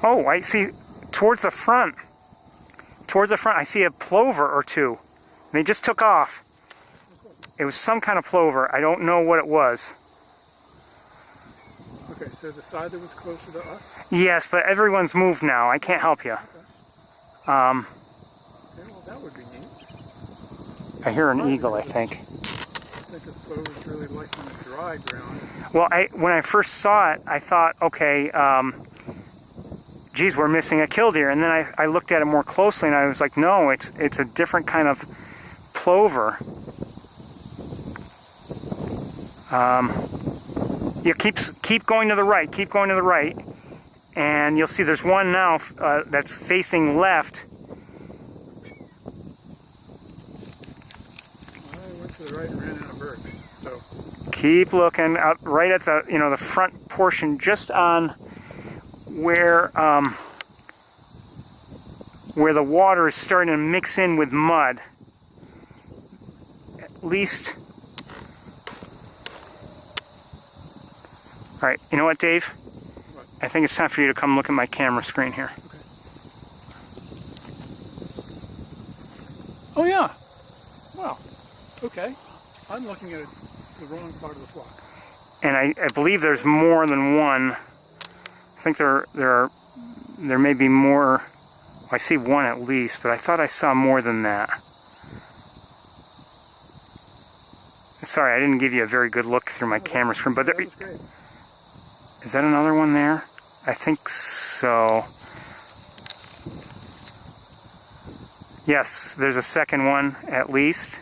Oh, I see towards the front. I see a plover or two. They just took off. It was some kind of plover. I don't know what it was. Okay, so the side that was closer to us? Yes, but everyone's moved now. I can't help you. Okay. Okay, well, that would be neat. I hear an eagle, I think. I think a plover's really liking the dry ground. Well, when I first saw it, I thought, okay, geez, we're missing a killdeer. And then I looked at it more closely, and I was like, no, it's a different kind of plover. You keep going to the right. Keep going to the right, and you'll see there's one now that's facing left. I went to the right and ran out of birds. So Keep looking up right at the the front portion, just on where the water is starting to mix in with mud. At least. All right, you know what, Dave? what? I think it's time for you to come look at my camera screen here. Okay. Oh yeah. Wow. Okay. I'm looking at a the wrong part of the flock. And I believe there's more than one. I think there may be more. I see one at least, but I thought I saw more than that. Sorry, I didn't give you a very good look through my camera screen, but That was great. is that another one there? I think so. Yes, there's a second one at least.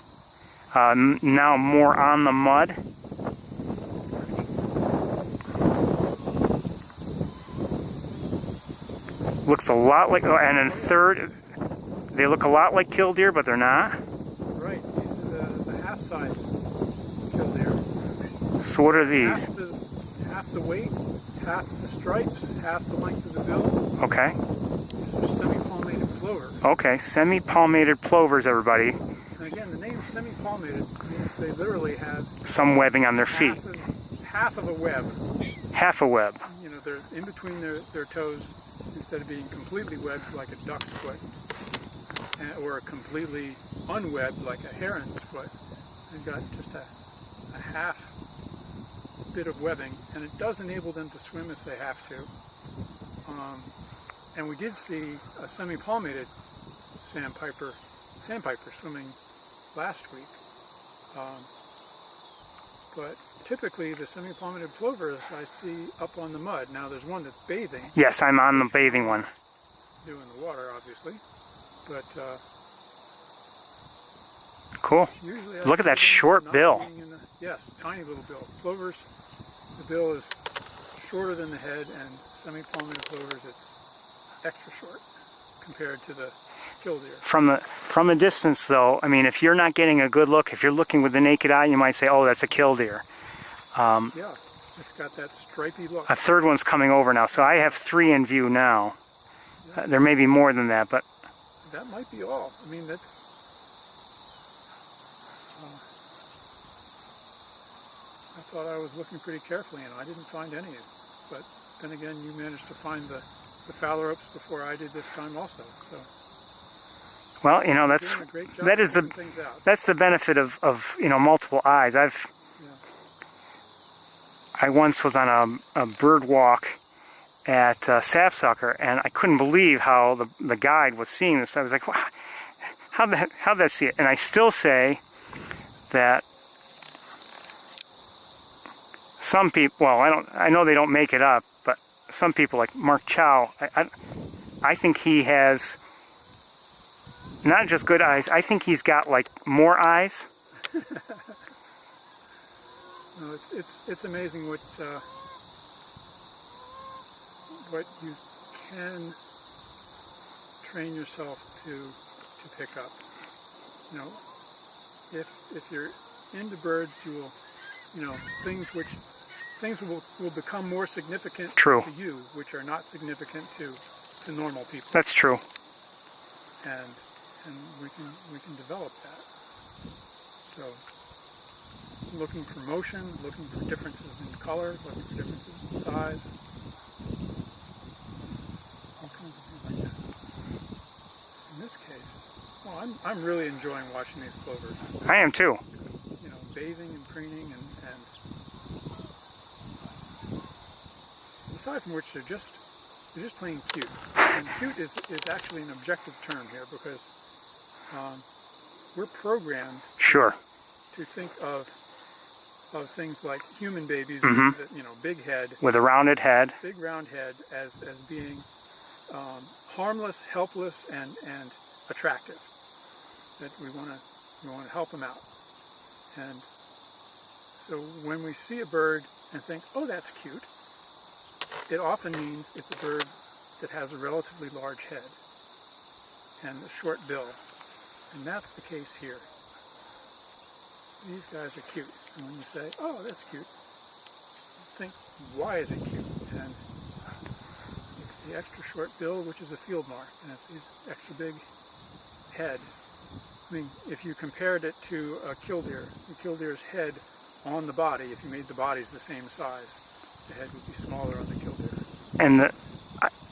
Now more on the mud. Looks a lot like, and then third, they look a lot like killdeer, but they're not. Right, these are the half-size killdeer. So what are these? Half the weight, half the stripes, half the length of the bill. Okay. These are semi-palmated plovers. Okay, semi-palmated plovers, everybody. And again, the name semi-palmated means they literally have Some webbing on their feet. half of a web. Half a web. You know, they're in between their toes instead of being completely webbed like a duck's foot, or completely unwebbed like a heron's foot. They've got just a half bit of webbing, and it does enable them to swim if they have to. And we did see a semi-palmated sandpiper swimming last week. But typically the semi-palmated plovers I see up on the mud. Now there's one that's bathing. Yes, I'm on the bathing one. Doing the water, obviously. But Cool. usually Look at that short bill. Yes, tiny little bill. Plovers, the bill is shorter than the head, and semi-palmated plovers, it's extra short compared to the killdeer. From a distance, though, I mean, if you're not getting a good look, if you're looking with the naked eye, you might say, "Oh, that's a killdeer." Yeah, it's got that stripy look. A third one's coming over now, so I have 3 in view now. There may be more than that, but That might be all. I mean, that's. I thought I was looking pretty carefully, and I didn't find any. But then again, you managed to find the phalaropes before I did this time, also. So. well, you know, that's Doing a great job that is pointing things out. that's the benefit of you know, multiple eyes. I once was on a bird walk at Sapsucker, and I couldn't believe how the guide was seeing this. I was like, wow, how'd that see it? And I still say that some people, well, I know they don't make it up, but some people like Mark Chow, I think he has not just good eyes, I think he's got like more eyes. No, it's amazing what you can train yourself to pick up. You know, if you're into birds, you will, you know, things will become more significant True. to you, which are not significant to normal people. That's true. And we can develop that. So, looking for motion, looking for differences in color, looking for differences in size, all kinds of things like that. In this case, well, I'm really enjoying watching these plovers. I am too. You know, bathing and preening, and aside from which they're just plain cute. And cute is actually an objective term here, because we're programmed Sure. to think of things like human babies, Mhm. with, you know, big head, With a rounded head. big round head, as being harmless, helpless, and attractive. That we want to help them out. And so when we see a bird and think, oh, that's cute, it often means it's a bird that has a relatively large head and a short bill. And that's the case here. These guys are cute. And when you say, oh, that's cute, think, why is it cute? And it's the extra short bill, which is a field mark, and it's the extra big head. I mean, if you compared it to a killdeer, the killdeer's head on the body, if you made the bodies the same size, the head would be smaller on the killdeer. And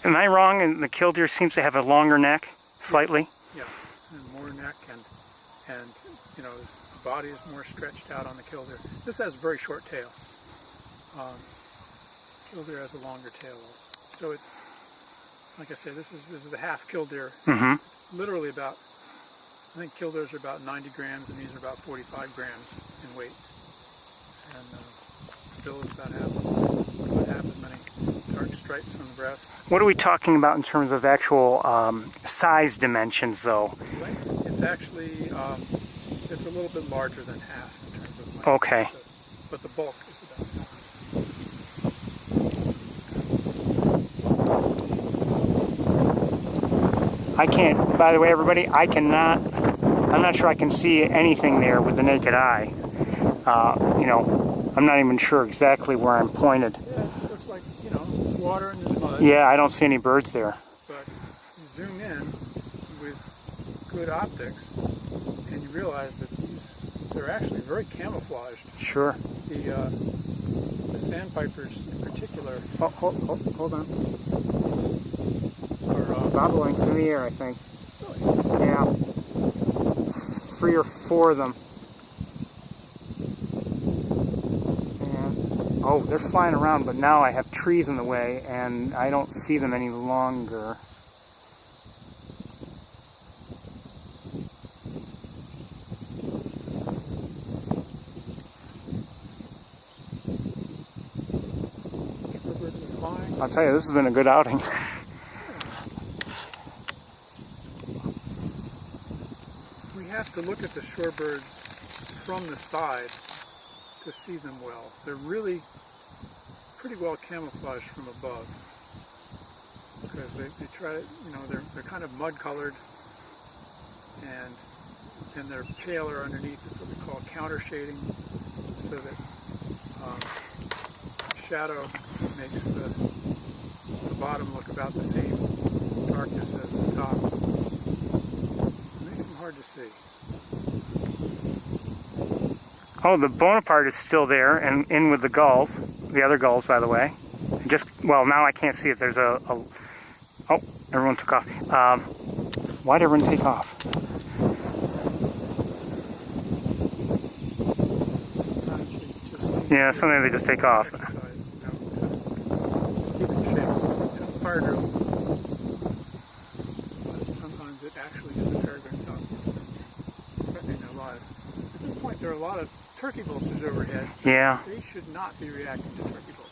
am I wrong? And the killdeer seems to have a longer neck, slightly. Yeah, and more neck, and you know, there's a body is more stretched out on the killdeer. This has a very short tail. Killdeer has a longer tail also. So it's, like I say, this is the half killdeer. Mm-hmm. It's literally about, I think killdeers are about 90 grams and these are about 45 grams in weight. And bill is about half as many dark stripes on the breast. What are we talking about in terms of actual size dimensions, though? Length, it's actually, it's a little bit larger than half in terms of length. Okay. But the bulk is about half. I can't, by the way, everybody, I'm not sure I can see anything there with the naked eye. You know, I'm not even sure exactly where I'm pointed. Yeah, it just looks like, you know, there's water and there's mud. Yeah, I don't see any birds there. But you zoom in with good optics and you realize that they're actually very camouflaged. Sure. The sandpipers in particular. Oh, hold on. Are Bobolinks in the air, I think. really? Yeah. 3 or 4 of them. And, oh, they're flying around, but now I have trees in the way, and I don't see them any longer. Shorebirds are flying. I'll tell you, this has been a good outing. We have to look at the shorebirds from the side to see them well. They're really pretty well camouflaged from above because they try to, you know, they're kind of mud colored and they're paler underneath. It's what we call counter shading, so that shadow makes the bottom look about the same darkness as the top. It makes them hard to see. Oh, the Bonaparte is still there and in with the gulls. The other gulls, by the way. Well, now I can't see it. There's oh, everyone took off. Why'd everyone take off? Sometimes you just see Yeah, sometimes they just take off. exercise, you know, to keep in shape, you know, fire drill. But sometimes it actually is a peregrine falcon threatening their lives. At this point, there are a lot of turkey vultures overhead. Yeah. They should not be reacting to turkey vultures.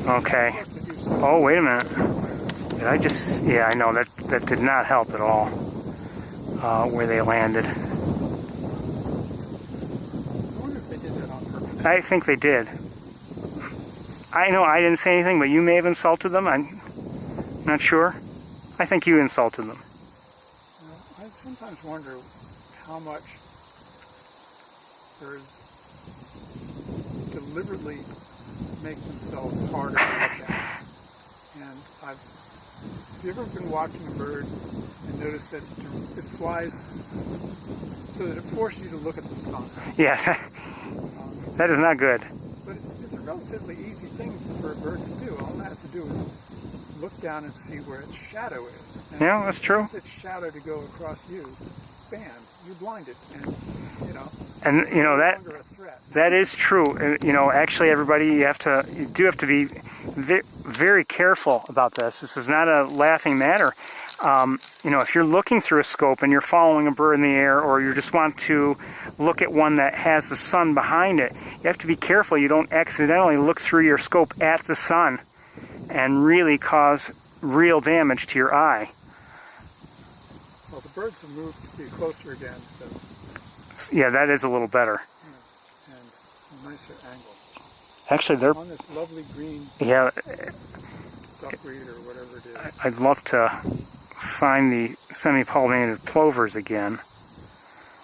Okay. Oh, wait a minute. Did I just... Yeah, I know. That did not help at all. Where they landed. I wonder if they did that on purpose. I think they did. I know I didn't say anything, but you may have insulted them. I'm not sure. I think you insulted them. You know, I sometimes wonder how much birds deliberately make themselves harder to look at. And have you ever been watching a bird and noticed that it flies so that it forces you to look at the sun? Yeah, that is not good. But it's a relatively easy thing for a bird to do. All it has to do is look down and see where its shadow is. And Yeah, that's true. If its shadow to go across you, bam, you're blinded. And, you know, And, you know, no that... longer a threat. That is true. You know, actually, everybody, you do have to be very careful about this. This is not a laughing matter. You know, if you're looking through a scope and you're following a bird in the air, or you just want to look at one that has the sun behind it, you have to be careful you don't accidentally look through your scope at the sun and really cause real damage to your eye. Well, the birds have moved to be closer again, so Yeah, that is a little better. and a nicer angle. Actually, they're... On this lovely green Yeah, duckweed or whatever it is. I'd love to find the semi-pollinated plovers again.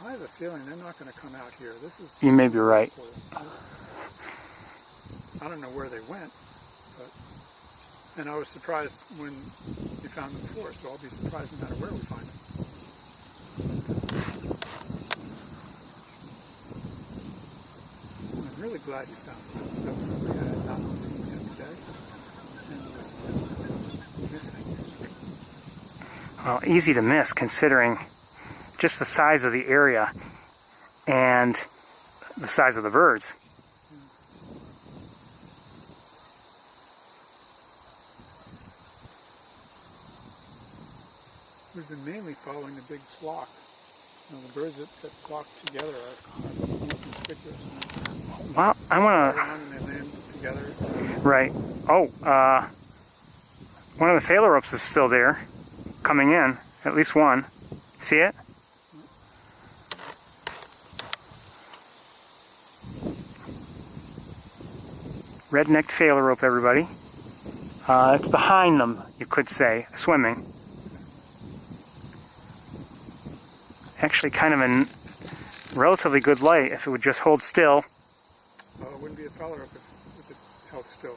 I have a feeling they're not going to come out here. This is. You may be right. I don't know where they went, but and I was surprised when we found them before. So I'll be surprised no matter where we find them. I'm really glad you found them. That was somebody I had not seen yet today, and was missing. Well, easy to miss considering just the size of the area and the size of the birds. We've been mainly following the big flock. You know, the birds that flock together are more conspicuous. Well, I want to... And they land together. Right. Oh, one of the phalaropes is still there, coming in. At least one. See it? Red-necked phalarope, everybody. It's behind them, you could say, swimming. Actually, kind of in relatively good light if it would just hold still. Well, it wouldn't be a phalarope if it held still.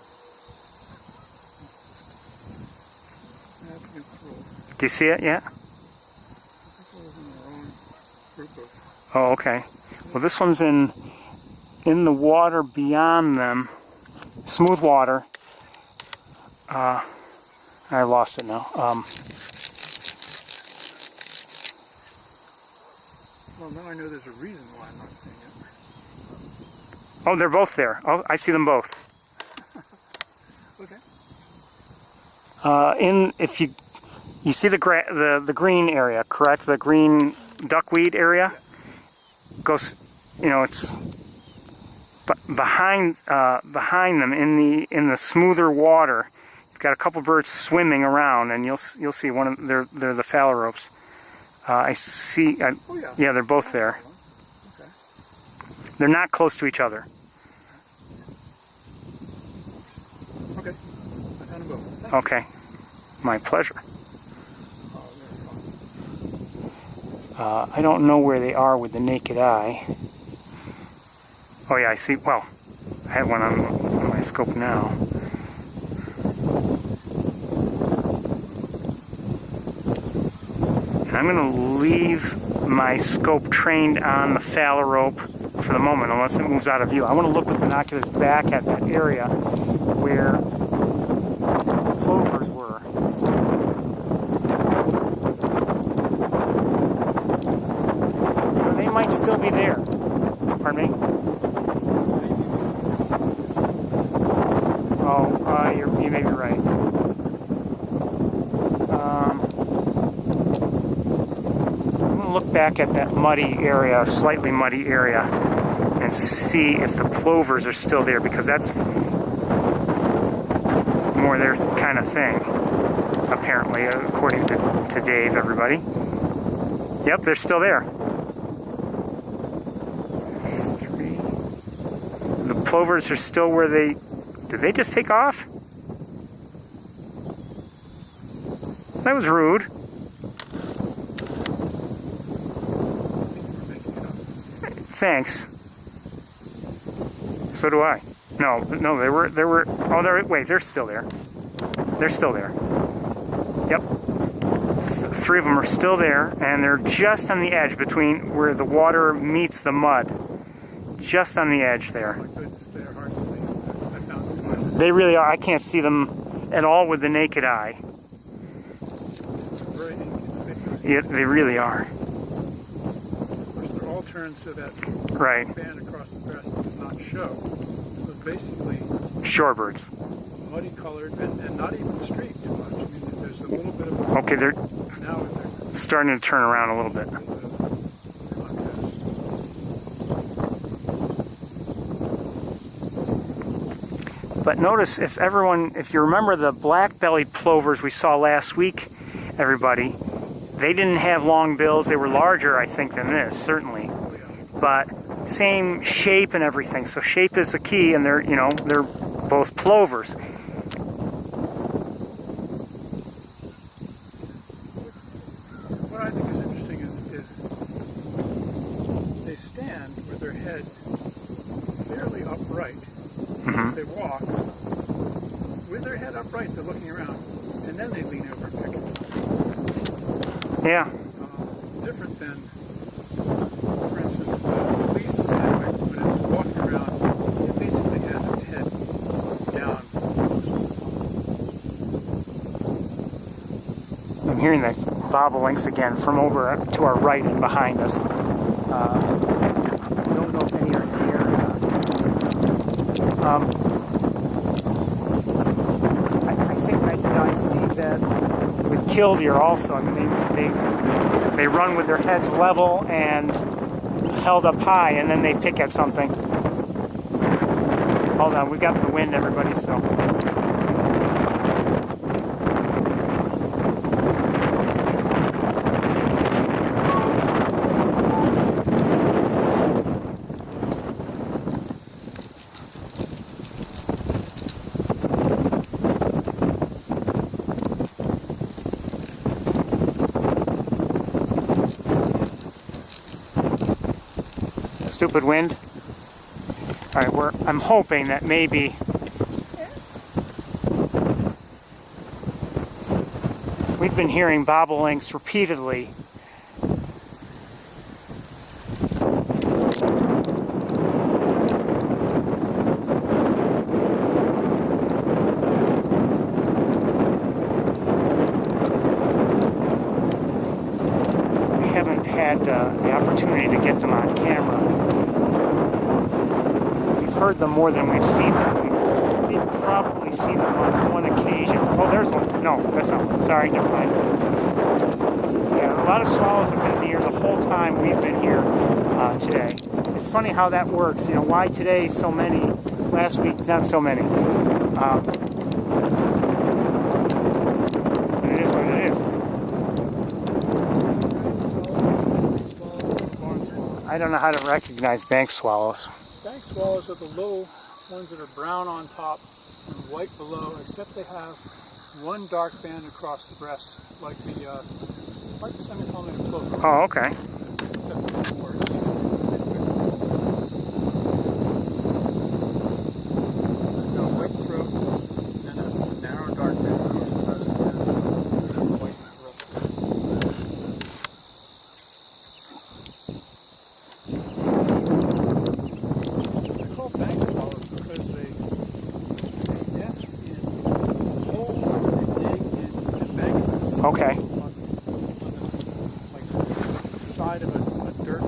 That's against the rules. Do you see it yet? I think it was in the wrong group of. Oh, okay. Well, this one's in the water beyond them. Smooth water. I lost it now. Well, now I know there's a reason why I'm not seeing it. Oh, they're both there. Oh, I see them both. Okay. If you see the green area, correct? The green duckweed area. Yes. Goes, it's behind them in the smoother water. You've got a couple birds swimming around, and you'll see one of they're the phalaropes. I see. Oh, yeah. Yeah, they're both there. Okay. They're not close to each other. Okay. I found them both. Thank Okay. My pleasure. you. Oh, they're fun. I don't know where they are with the naked eye. Oh yeah, I see. Well, I have one on my scope now. And I'm going to leave my scope trained on the phalarope for the moment, unless it moves out of view. I want to look with binoculars back at that area where plovers were. They might still be there. Pardon me? Oh, you may be right. I'm going to look back at that muddy area, slightly muddy area, and see if the plovers are still there, because that's more their kind of thing, apparently, according to Dave, everybody. Yep, they're still there. The plovers are still where they... Did they just take off? That was rude. Thanks. So do I. No, they were. Oh, wait, they're still there. They're still there. Yep. Three of them are still there, and they're just on the edge between where the water meets the mud. Just on the edge there. Oh my goodness, they are hard to see. I found them. They really are. I can't see them at all with the naked eye. Very inconspicuous. Yeah, they really are. Of course, they're all turned so that Right. band across the breast does not show. So it's basically Shorebirds. muddy colored and not even streaked too much. I mean, there's a little bit of Okay, they're now they're starting to turn around a little bit. contrast. But notice, if you remember the black-bellied plovers we saw last week, everybody, they didn't have long bills. They were larger, I think, than this, certainly. Oh, yeah. But same shape and everything. So shape is the key, and they're both plovers. upright. Mm-hmm. They walk with their head upright, they're looking around, and then they lean over and pick at something. Yeah. Different than, for instance, the least skylight, when it's walking around, it basically has its head down most of the time. I'm hearing the bobolinks again from over to our right and behind us. I don't know if any are here or not. I think I see that with killdeer also. I mean, they run with their heads level and held up high, and then they pick at something. Hold on, we've got the wind, everybody, so. Stupid wind. All right, I'm hoping that maybe we've been hearing bobolinks repeatedly. We haven't had the opportunity to get them on camera. Heard them more than we've seen them. We did probably see them on one occasion. Oh, there's one. No, that's not one. Sorry, never mind. Yeah, a lot of swallows have been here the whole time we've been here today. It's funny how that works. You know, why today so many, last week not so many. It is what it is. I don't know how to recognize bank swallows. Bank swallows are the little ones that are brown on top and white below, except they have one dark band across the breast, like the semi-palmated plover. Oh, okay. Except they're more so they've got a white throat and a narrow dark band across the breast, and white ruffles. Bank swallows because they nest in holes that they dig in embankments. Okay. On this, like, side of a dirt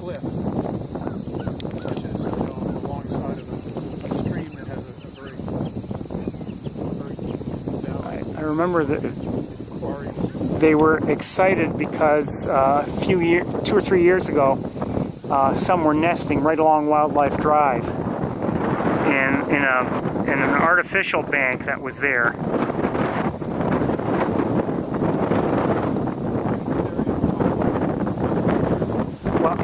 cliff, such as, you know, on the long side of a stream that has a very down. I remember that Quarries. they were excited because 2 or 3 years ago, some were nesting right along Wildlife Drive in an artificial bank that was there. Well,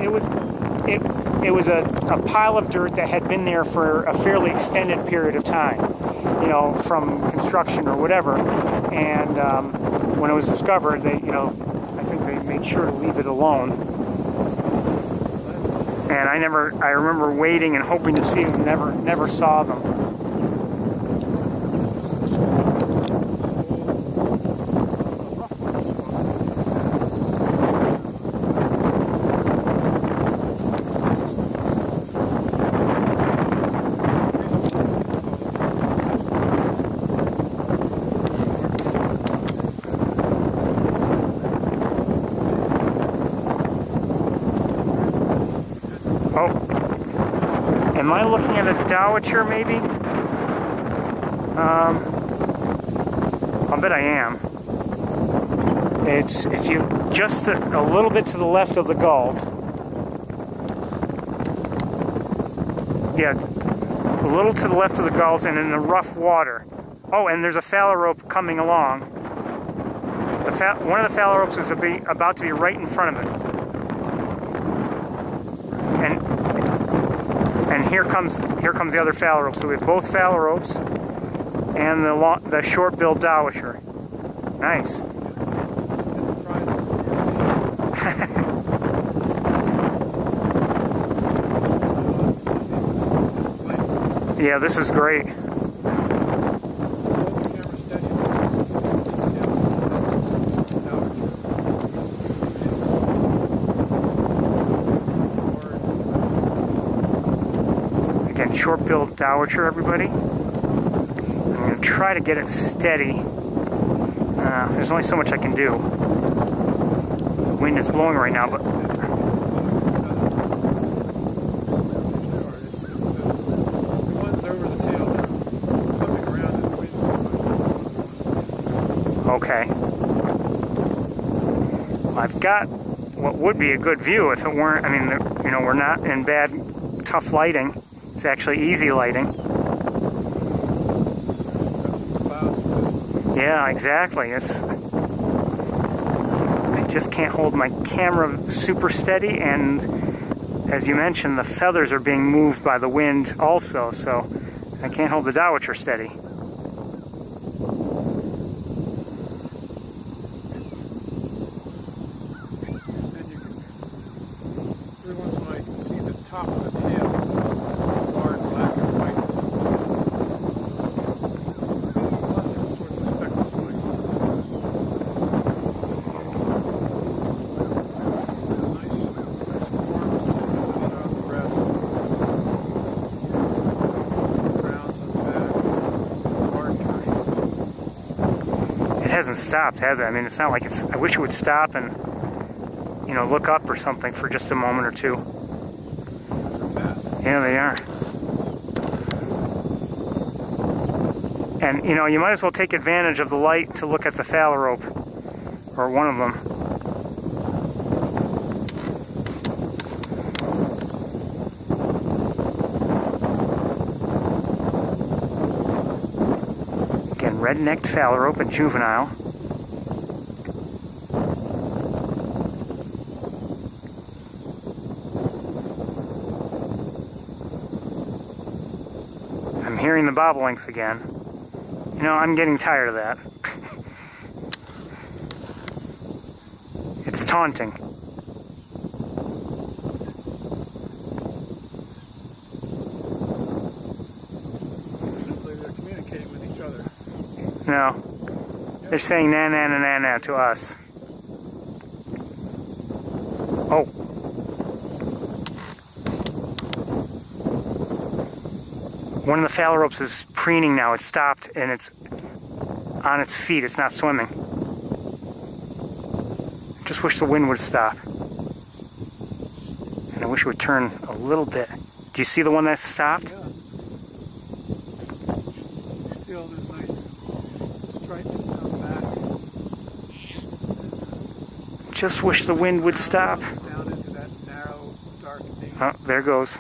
it was a pile of dirt that had been there for a fairly extended period of time, you know, from construction or whatever. And when it was discovered, I think they made sure to leave it alone. And I remember waiting and hoping to see them, never saw them. Oh, am I looking at a dowitcher maybe? I'll bet I am. It's, if you just a little bit to the left of the gulls. Yeah, a little to the left of the gulls and in the rough water. Oh, and there's a phalarope coming along. One of the phalaropes is about to be right in front of it. And here comes the other phalarope. So we have both phalaropes and the short-billed dowitcher. Nice. Yeah, this is great. Hold the camera steady. Let's see the details of the dowager. Again, short-billed dowager, everybody. I'm going to try to get it steady. There's only so much I can do. The wind is blowing right now, but okay. I've got what would be a good view if it weren't, I mean, you know, we're not in bad, tough lighting. It's actually easy lighting. Yeah, exactly. I just can't hold my camera super steady, and as you mentioned, the feathers are being moved by the wind also, so I can't hold the dowager steady. Every once in a while you can see the top of the tail. It's barred black and white. So a lot of different sorts of speckles going on. Nice form sitting on the breast. Browns on the back. Barred tertials. It hasn't stopped, has it? I mean, it's not like it's... I wish it would stop and, you know, look up or something for just a moment or two. Yeah, they are. And, you know, you might as well take advantage of the light to look at the phalarope, or one of them. Again, red-necked phalarope, a juvenile. I'm hearing the bobolinks again. You know, I'm getting tired of that. It's taunting. Simply they're communicating with each other. No. They're saying na na na na na to us. Oh. One of the phalaropes is preening now. It's stopped and it's on its feet. It's not swimming. Just wish the wind would stop. And I wish it would turn a little bit. Do you see the one that's stopped? Yeah. You see all those nice stripes down the back. Just wish the wind would stop. Down into that narrow, dark nape. Oh, there it goes.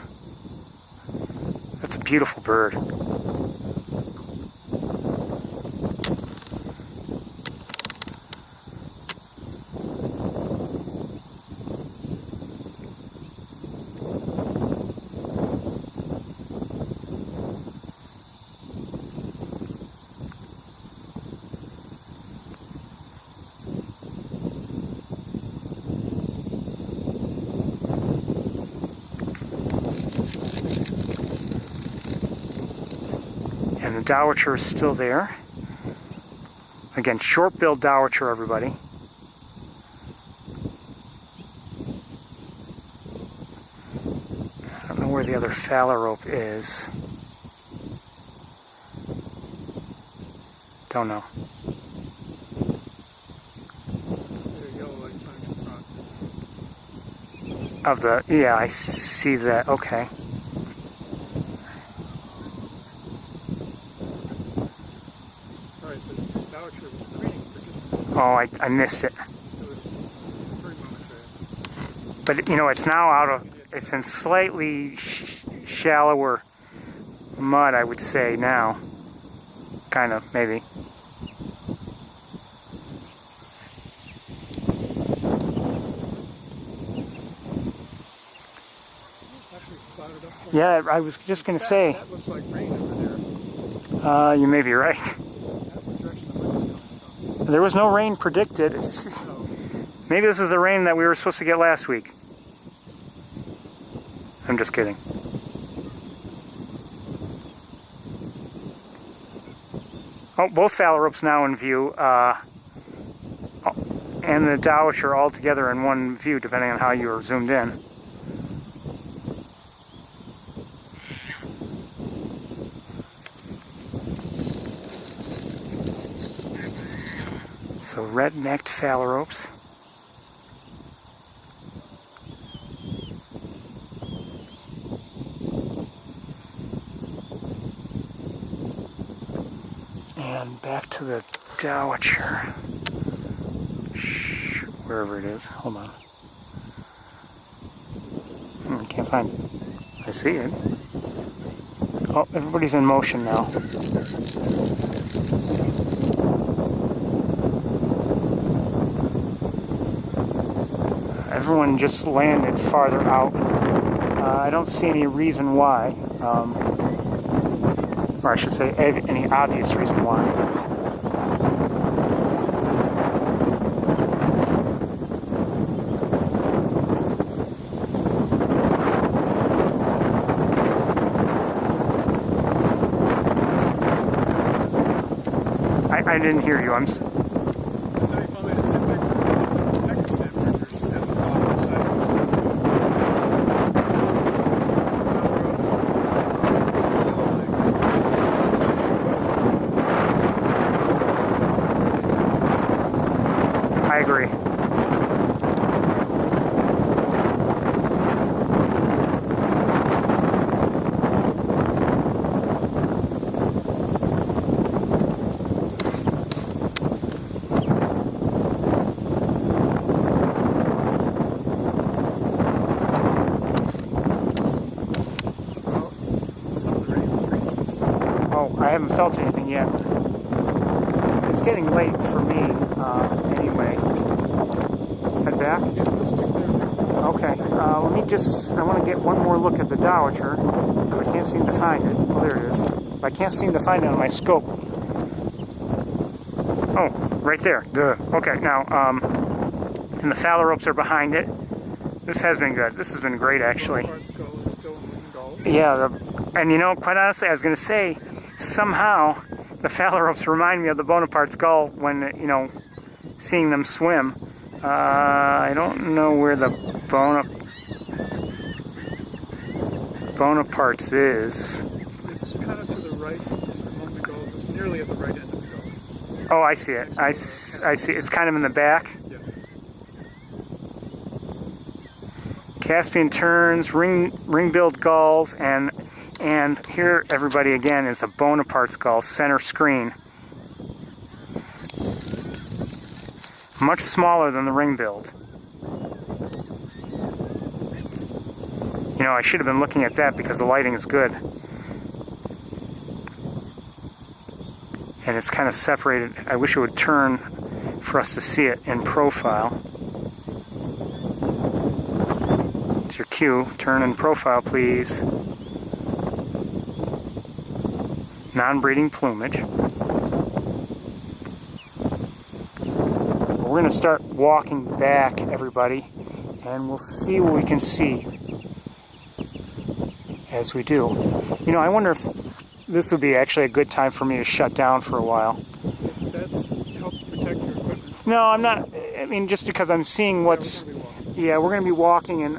That's a beautiful bird. And the dowager is still there. Again, short-billed dowager, everybody. I don't know where the other phalarope is. Don't know. Of the, yeah, I see that. Okay. Oh, I missed it. But, you know, it's now out of, it's in slightly shallower mud, I would say, now. Kind of, maybe. Yeah, I was just going to say. That looks like rain over there. You may be right. That's the direction the wind is coming from. There was no rain predicted. Maybe this is the rain that we were supposed to get last week. I'm just kidding. Oh, both phalaropes now in view, and the dowitcher all together in one view, depending on how you are zoomed in. So red-necked phalaropes. And back to the dowitcher. Wherever it is. Hold on. I can't find it. I see it. Oh, everybody's in motion now. Everyone just landed farther out. I don't see any reason why. Or I should say, any obvious reason why. I didn't hear you. I'm. I agree. I haven't felt anything yet. It's getting late for me, anyway. Head back? Okay. Let me just, I want to get one more look at the dowitcher, because I can't seem to find it. Oh, there it is. I can't seem to find it on my scope. Oh, right there. Duh. Okay, now, and the phalaropes are behind it. This has been good. This has been great, actually. Yeah, and you know, quite honestly, I was going to say, somehow the phalaropes remind me of the Bonaparte's gull when, you know, seeing them swim. I don't know where the Bonaparte's is. It's kind of to the right among the gulls. It's nearly at the right end of the gulls. Oh, I see it. I see it. It's kind of in the back. Yeah. Caspian terns, ring-billed gulls, and here, everybody, again, is a Bonaparte's gull, center screen. Much smaller than the ring-billed. You know, I should have been looking at that because the lighting is good. And it's kind of separated. I wish it would turn for us to see it in profile. It's your cue. Turn in profile, please. Non-breeding plumage. We're going to start walking back, everybody, and we'll see what we can see as we do. You know, I wonder if this would be actually a good time for me to shut down for a while. That helps protect your equipment. No, I'm not. I mean, just because I'm seeing what's... Yeah, we're going to be walking, and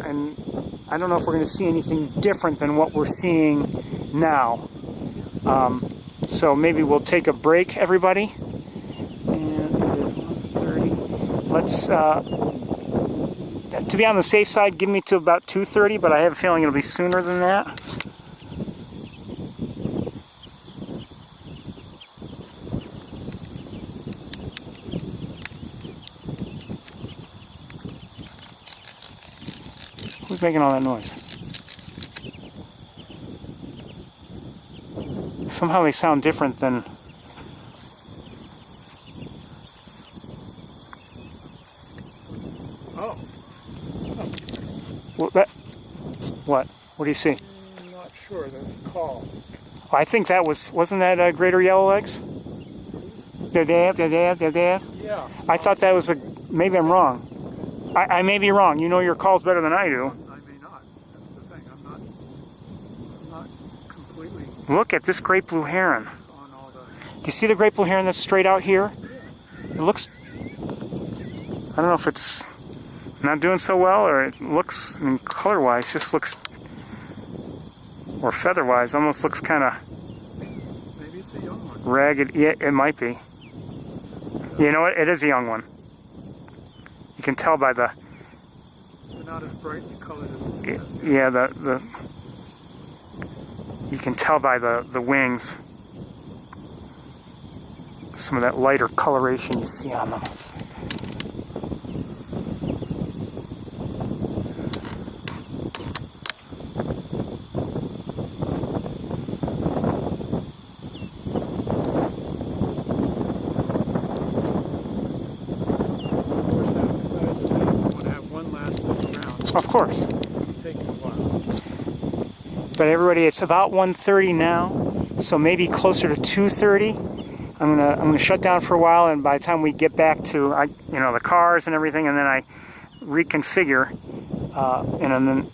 I don't know if we're going to see anything different than what we're seeing now. So maybe we'll take a break, everybody. And 1:30. Let's, to be on the safe side, give me to about 2:30, but I have a feeling it'll be sooner than that. Who's making all that noise? Somehow they sound different than... Oh. What? What do you see? I'm not sure. The call. I think that wasn't that greater yellowlegs? They're there. Yeah. I thought that was maybe I'm wrong. I may be wrong. You know your calls better than I do. I may not. That's the thing. I'm not completely Look at this great blue heron. on all the... you see the grateful heron that's straight out here? It looks, I don't know if it's not doing so well, or it looks, I mean, color-wise, just looks, or feather-wise, almost looks kind of Maybe it's a young one. ragged. Yeah, it might be. You know what? It is a young one. You can tell by the, They're not as brightly colored as yeah, you can tell by the wings. Some of that lighter coloration you see on them. Of course. It's taking a while. But everybody, it's about 1:30 now, so maybe closer to 2:30. I'm gonna shut down for a while, and by the time we get back to the cars and everything, and then I reconfigure, and then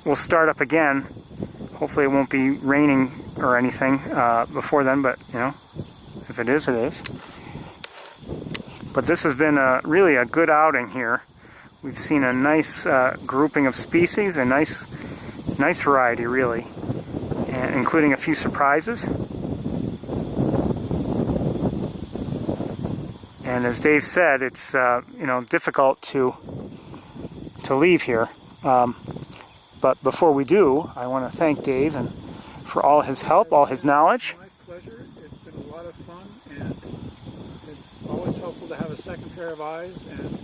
we'll start up again. Hopefully, it won't be raining or anything before then, but if it is, it is. But this has been really a good outing here. We've seen a nice grouping of species, a nice variety, really, and including a few surprises. And as Dave said, it's difficult to leave here. But before we do, I want to thank Dave and for all his help, all his knowledge. My pleasure. It's been a lot of fun, and it's always helpful to have a second pair of eyes, and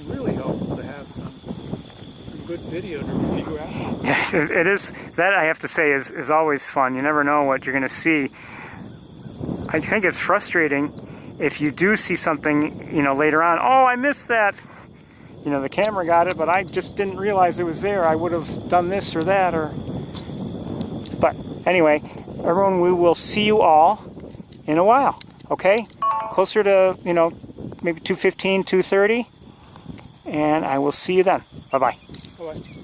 really helpful to have some good video to review after. Yeah, it is. That, I have to say, is always fun. You never know what you're going to see. I think it's frustrating if you do see something, later on. Oh, I missed that. The camera got it, but I just didn't realize it was there. I would have done this or that, But anyway, everyone, we will see you all in a while. Okay, closer to maybe 2:15, 2:30. And I will see you then. Bye-bye. Bye-bye.